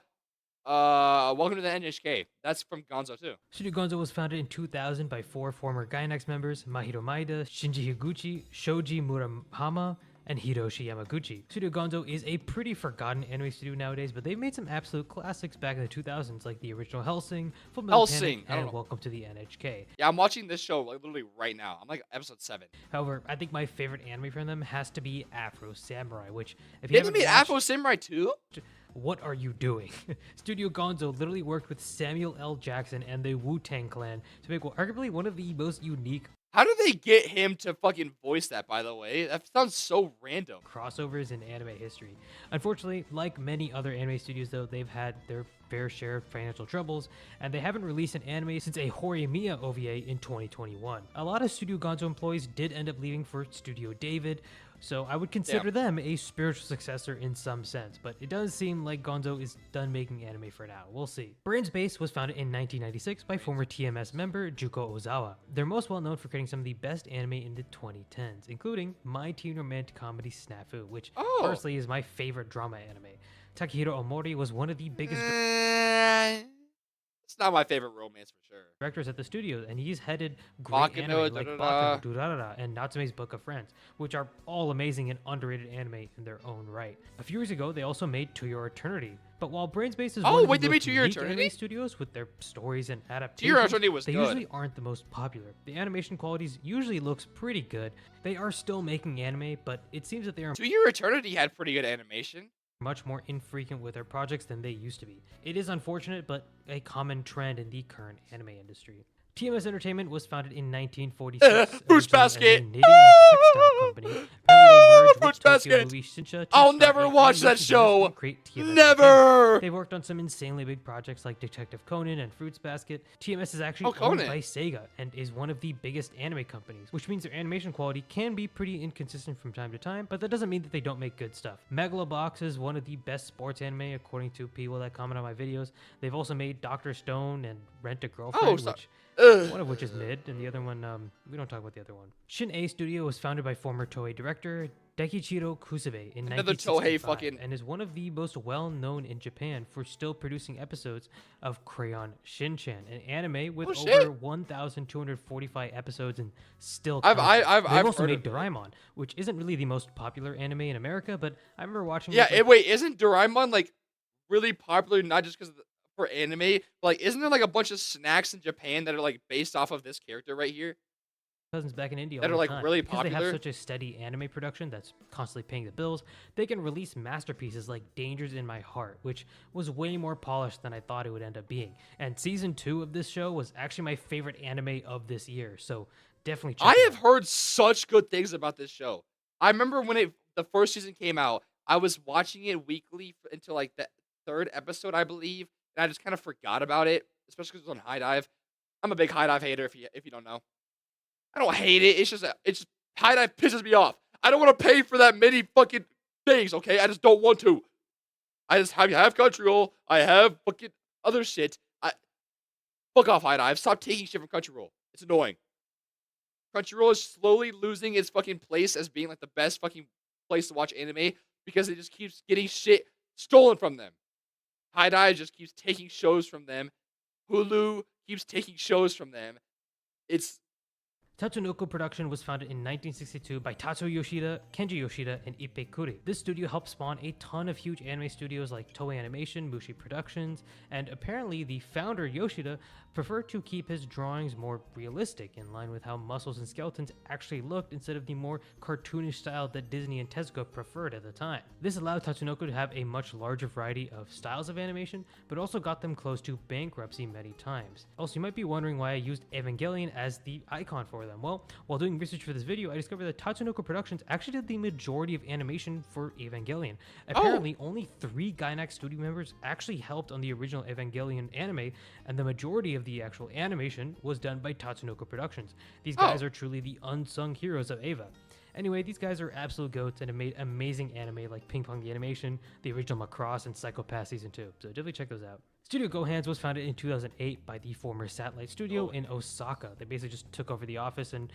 Welcome to the NHK. That's from Gonzo too. Studio Gonzo was founded in 2000 by 4 former Gainax members: Mahiro Maeda, Shinji Higuchi, Shoji Murahama, and Hiroshi Yamaguchi. Studio Gonzo is a pretty forgotten anime studio nowadays, but they've made some absolute classics back in the 2000s, like the original Hellsing, Fullmetal Panic, and Welcome to the NHK. Yeah, I'm watching this show like literally right now. I'm like episode 7. However, I think my favorite anime from them has to be Afro Samurai, which if you They haven't made watched, Afro Samurai too? what are you doing? Studio Gonzo literally worked with Samuel L. Jackson and the Wu-Tang Clan to make arguably one of the most unique How did they get him to fucking voice that, by the way? That sounds so random. crossovers in anime history. Unfortunately, like many other anime studios though, they've had their fair share of financial troubles, and they haven't released an anime since a Horimiya OVA in 2021. A lot of Studio Gonzo employees did end up leaving for Studio David, so I would consider them a spiritual successor in some sense, but it does seem like Gonzo is done making anime for now. We'll see. Brains Base was founded in 1996 by former TMS member Juko Ozawa. They're most well known for creating some of the best anime in the 2010s, including My Teen Romantic Comedy Snafu, which personally is my favorite drama anime. Takehiro Omori was one of the biggest It's not my favorite romance for sure. directors at the studio, and he's headed great anime like Baccano, Durarara, and Natsume's Book of Friends, which are all amazing and underrated anime in their own right. A few years ago, they also made To Your Eternity. But while Brains Base is one of the most unique anime studios with their stories and adaptations, they usually aren't the most popular. The animation qualities usually looks pretty good. They are still making anime, but it seems that they are To Your Eternity had pretty good animation. Much more infrequent with their projects than they used to be. It is unfortunate, but a common trend in the current anime industry. TMS Entertainment was founded in 1946 Fruits Basket! as a knitting and textile company. Fruits Basket! I'll never watch that show! Never! They worked on some insanely big projects like Detective Conan and Fruits Basket. TMS is actually owned by Sega and is one of the biggest anime companies, which means their animation quality can be pretty inconsistent from time to time, but that doesn't mean that they don't make good stuff. Megalobox is one of the best sports anime according to people that comment on my videos. They've also made Dr. Stone and Rent a Girlfriend, one of which is mid, and the other one, we don't talk about the other one. Shin-A Studio was founded by former Toei director Daikichiro Kusebe in 1965 and is one of the most well-known in Japan for still producing episodes of Crayon Shin-Chan, an anime with over 1,245 episodes and still counting. They've also made Doraemon, which isn't really the most popular anime in America, but I remember watching it. Wait, isn't Doraemon, like, really popular not just because for anime, but, like, isn't there like a bunch of snacks in Japan that are like based off of this character right here? Cousins back in India that are like really popular. Because they have such a steady anime production that's constantly paying the bills, they can release masterpieces like Dangers in My Heart, which was way more polished than I thought it would end up being. And season 2 of this show was actually my favorite anime of this year, so definitely check it out. I have heard such good things about this show. I remember when the first season came out, I was watching it weekly until like the 3rd episode, I believe. And I just kind of forgot about it, especially because it was on High Dive. I'm a big High Dive hater, if you don't know. I don't hate it. It's just High Dive pisses me off. I don't want to pay for that many fucking things, okay? I just don't want to. I have Crunchyroll. I have fucking other shit. Fuck off, High Dive. Stop taking shit from Crunchyroll. It's annoying. Crunchyroll is slowly losing its fucking place as being like the best fucking place to watch anime because it just keeps getting shit stolen from them. High Dive just keeps taking shows from them. Hulu keeps taking shows from them. Tatsunoko Production was founded in 1962 by Tatsuo Yoshida, Kenji Yoshida, and Ippei Kuri. This studio helped spawn a ton of huge anime studios like Toei Animation, Mushi Productions, and apparently the founder Yoshida preferred to keep his drawings more realistic, in line with how muscles and skeletons actually looked instead of the more cartoonish style that Disney and Tezuka preferred at the time. This allowed Tatsunoko to have a much larger variety of styles of animation, but also got them close to bankruptcy many times. Also, you might be wondering why I used Evangelion as the icon for them. Well, while doing research for this video, I discovered that Tatsunoko Productions actually did the majority of animation for Evangelion. Apparently, only 3 Gainax studio members actually helped on the original Evangelion anime, and the majority of the actual animation was done by Tatsunoko Productions. These guys are truly the unsung heroes of Eva. Anyway, these guys are absolute goats and have made amazing anime like Ping Pong the Animation, the original Macross, and Psycho-Pass Season 2, so definitely check those out. Studio Gohans was founded in 2008 by the former Satellite Studio in Osaka. They basically just took over the office and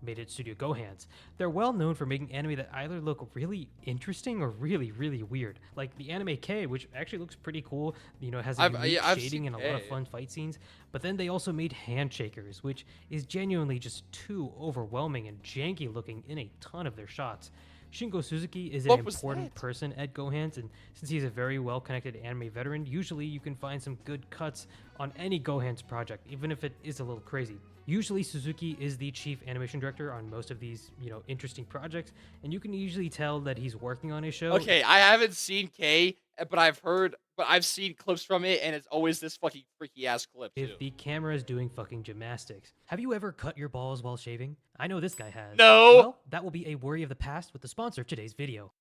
made it Studio Gohans. They're well known for making anime that either look really interesting or really, really weird. Like the anime K, which actually looks pretty cool. You know, it has a unique shading and a lot of fun fight scenes. But then they also made Handshakers, which is genuinely just too overwhelming and janky looking in a ton of their shots. Shingo Suzuki is an important person at Gohans, and since he's a very well-connected anime veteran, usually you can find some good cuts on any Gohans project, even if it is a little crazy. Usually Suzuki is the chief animation director on most of these, interesting projects, and you can usually tell that he's working on a show. Okay, I haven't seen K, but I've seen clips from it, and it's always this fucking freaky ass clip too. If the camera is doing fucking gymnastics. Have you ever cut your balls while shaving? I know this guy has. No! Well, that will be a worry of the past with the sponsor of today's video.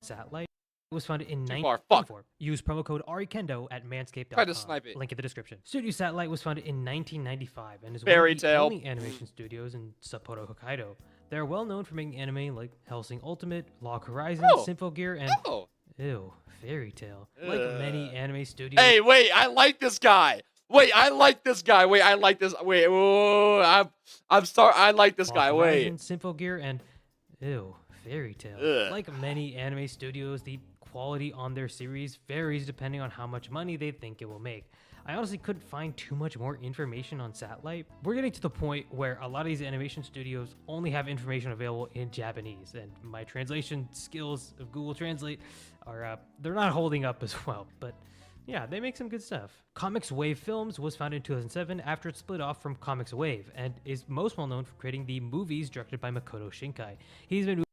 Satellite was founded in 1994. Use promo code ARIKENDO at manscaped.com. Try to snipe it. Link in the description. Studio Satellite was founded in 1995 and is Fairy one of the Tale. only animation studios in Sapporo, Hokkaido. They're well known for making anime like Hellsing Ultimate, Log Horizon, Oh. Symphogear, and Oh. ew, Fairy Tail. Like many anime studios. Hey, wait, I like this guy. Wait, I like this guy. Wait, I like this. Wait, oh, I'm sorry. I like this guy. Wait. Symphogear, and ew, Fairy Tail. Ugh. Like many anime studios, the quality on their series varies depending on how much money they think it will make. I honestly couldn't find too much more information on Satellite. We're getting to the point where a lot of these animation studios only have information available in Japanese, and my translation skills of Google Translate are they're not holding up as well. But yeah, they make some good stuff. Comics Wave Films was founded in 2007 after it split off from Comics Wave, and is most well known for creating the movies directed by Makoto Shinkai. He's been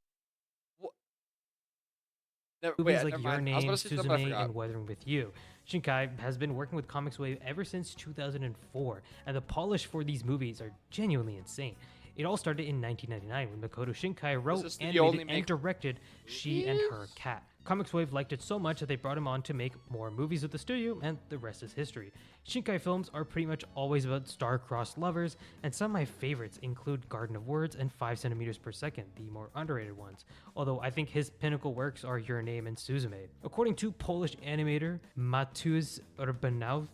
movies like Your Name, Suzume, and Weathering with You. Shinkai has been working with Comics Wave ever since 2004, and the polish for these movies are genuinely insane. It all started in 1999 when Makoto Shinkai wrote, animated, and directed She and Her Cat. Comics Wave liked it so much that they brought him on to make more movies with the studio, and the rest is history. Shinkai films are pretty much always about star-crossed lovers, and some of my favorites include Garden of Words and 5 centimeters per second, the more underrated ones, although I think his pinnacle works are Your Name and Suzume. According to Polish animator Mateusz Urbanowicz,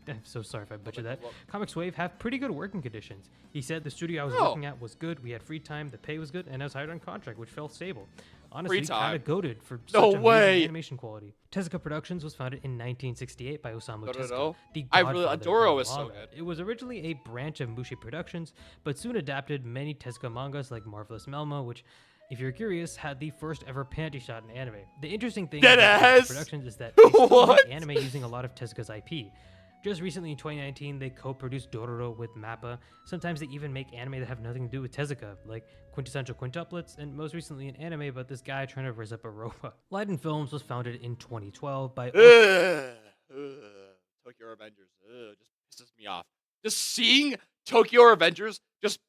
I'm so sorry if I butchered that, Comics Wave have pretty good working conditions. He said the studio I was working at was good, we had free time, the pay was good, and I was hired on contract, which felt stable. Honestly, kind of goated for such amazing animation quality. Tezuka Productions was founded in 1968 by Osamu Tezuka, the godfather of manga. So good. It was originally a branch of Mushi Productions, but soon adapted many Tezuka mangas like Marvelous Melma, which, if you're curious, had the first ever panty shot in anime. The interesting thing about Tezuka Productions is that they still make anime using a lot of Tezuka's IP. Just recently in 2019, they co-produced Dororo with Mappa. Sometimes they even make anime that have nothing to do with Tezuka, like Quintessential Quintuplets, and most recently an anime about this guy trying to raise up a robot. Leiden Films was founded in 2012 by Tokyo Revengers just pisses me off. Just seeing Tokyo Revengers just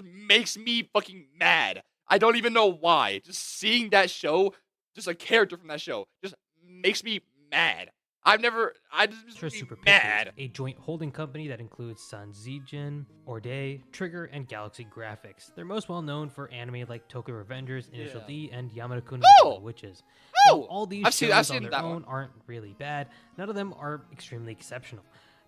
makes me fucking mad. I don't even know why. Just seeing that show, just a character from that show, just makes me mad. I just Super mad. Pictures, a joint holding company that includes Sanzigen, Orde, Trigger, and Galaxy Graphics. They're most well known for anime like Tokyo Revengers, Initial D, and Yamada-kun the Witches. While all these shows on their own aren't really bad, none of them are extremely exceptional.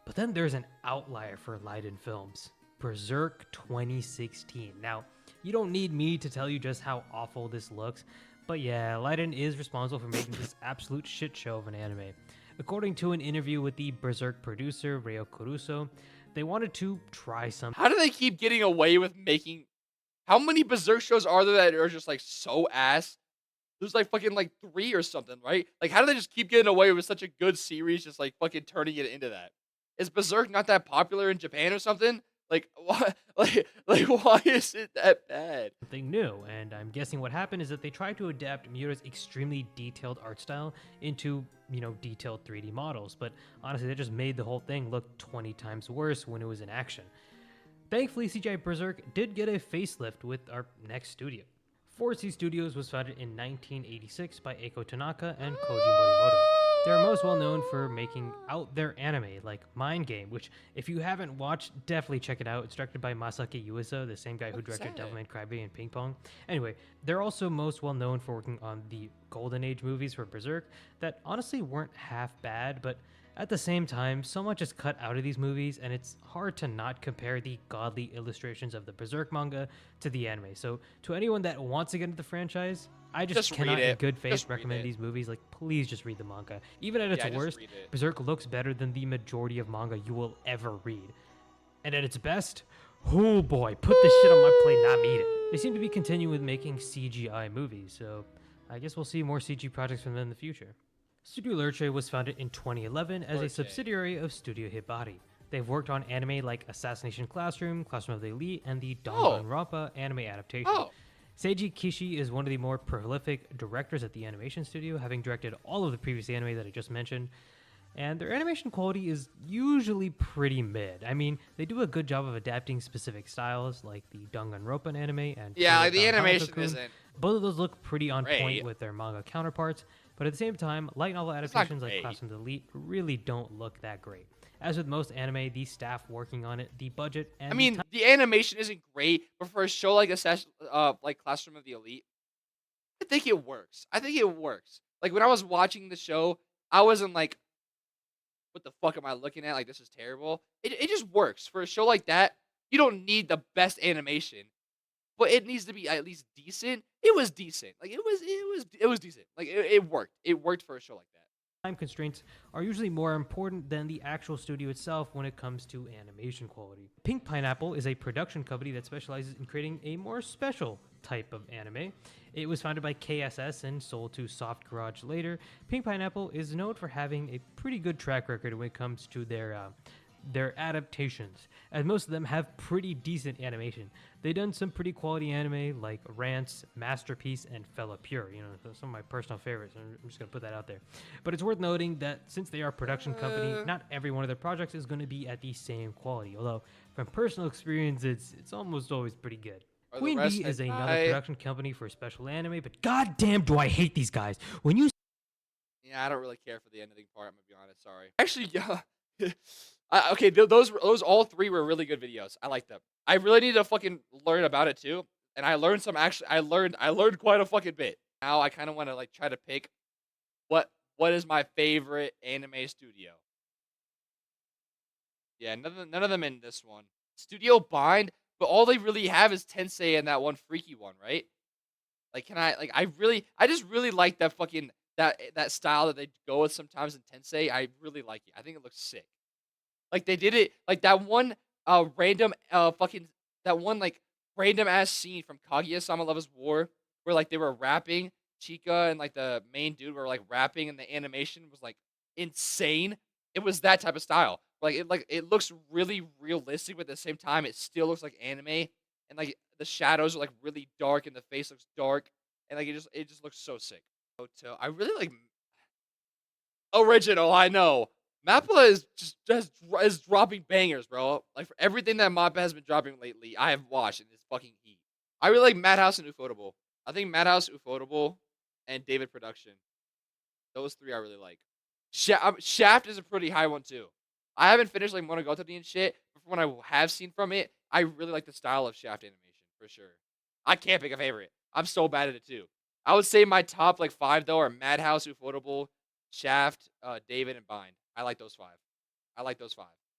But then there's an outlier for Leiden Films, Berserk 2016. Now, you don't need me to tell you just how awful this looks, but yeah, Leiden is responsible for making this absolute shit show of an anime. According to an interview with the Berserk producer, Ryo Kuruso, they wanted to try something. How do they keep getting away with making... How many Berserk shows are there that are just, like, so ass? There's, like, fucking, like, 3 or something, right? Like, how do they just keep getting away with such a good series, just, like, fucking turning it into that? Is Berserk not that popular in Japan or something? Like, why, why is it that bad? Something new, and I'm guessing what happened is that they tried to adapt Miura's extremely detailed art style into, detailed 3D models, but honestly, that just made the whole thing look 20 times worse when it was in action. Thankfully, CGI Berserk did get a facelift with our next studio. 4C Studios was founded in 1986 by Eiko Tanaka and Koji Morimoto. They're most well known for making out their anime like Mind Game, which if you haven't watched, definitely check it out. It's directed by Masaki Yuasa, the same guy who directed Devilman Crybaby and Ping Pong. Anyway, they're also most well known for working on the Golden Age movies for Berserk that honestly weren't half bad, but at the same time, so much is cut out of these movies, and it's hard to not compare the godly illustrations of the Berserk manga to the anime. So, to anyone that wants to get into the franchise, I just cannot in good faith recommend these movies. Like, please just read the manga. Even at its worst, Berserk looks better than the majority of manga you will ever read. And at its best, oh boy, put this shit on my plate, not eat it. They seem to be continuing with making CGI movies, so I guess we'll see more CG projects from them in the future. Studio Lerche was founded in 2011 as a subsidiary of Studio Hibari. They've worked on anime like Assassination Classroom, Classroom of the Elite, and the Danganronpa anime adaptation. Seiji Kishi is one of the more prolific directors at the animation studio, having directed all of the previous anime that I just mentioned. And their animation quality is usually pretty mid. I mean, they do a good job of adapting specific styles, like the Danganronpa anime and the animation isn't. Both of those look pretty on point with their manga counterparts, But at the same time, light novel It's not adaptations like great. Classroom Elite really don't look that great. As with most anime, the staff working on it, the budget, I and the mean, the animation isn't great, but for a show like Classroom of the Elite, I think it works. I think it works. Like when I was watching the show, I wasn't like, "What the fuck am I looking at? Like this is terrible." It just works for a show like that. You don't need the best animation, but it needs to be at least decent. It was decent. Like it was decent. Like it worked. It worked for a show like that. time constraints are usually more important than the actual studio itself when it comes to animation quality. Pink Pineapple is a production company that specializes in creating a more special type of anime. It was founded by KSS and sold to Soft Garage later. Pink Pineapple is known for having a pretty good track record when it comes to their adaptations, as most of them have pretty decent animation. They've done some pretty quality anime like Rants, Masterpiece, and Fella Pure. You know, some of my personal favorites. I'm just gonna put that out there. But it's worth noting that since they are a production company, not every one of their projects is going to be at the same quality. Although, from personal experience, it's almost always pretty good. Are the Queen rest Bee is another hentai? production company for special anime, but goddamn, do I hate these guys! When you Yeah, I don't really care for the ending part. I'm gonna be honest. Sorry. Actually, yeah. Okay, those all three were really good videos. I like them. I really need to fucking learn about it too. And I learned some. Actually, I learned quite a fucking bit. Now I kind of want to like try to pick what what is my favorite anime studio. Yeah, none of them in this one. Studio Bind, but all they really have is Tensei and that one freaky one, right? Like, can I like I just really like that fucking that style that they go with sometimes in Tensei. I really like it. I think it looks sick. Like they did it like that one random fucking that one like random ass scene from Kaguya-sama Love is War where like they were rapping, Chika and like the main dude were like rapping and the animation was like insane. It was that type of style. Like it looks really realistic, but at the same time it still looks like anime and like the shadows are like really dark and the face looks dark and like it just looks so sick. I really like original, I know. Mappa is dropping bangers, bro. Like for everything that Mappa has been dropping lately, I have watched and it's fucking heat. I really like Madhouse and Ufotable. I think Madhouse, Ufotable, and David Production. Those three I really like. Shaft is a pretty high one too. I haven't finished like Monogatari and shit, but from what I have seen from it, I really like the style of Shaft animation for sure. I can't pick a favorite. I'm so bad at it too. I would say my top like five though are Madhouse, Ufotable, Shaft, David, and Bind. I like those five. I like those five.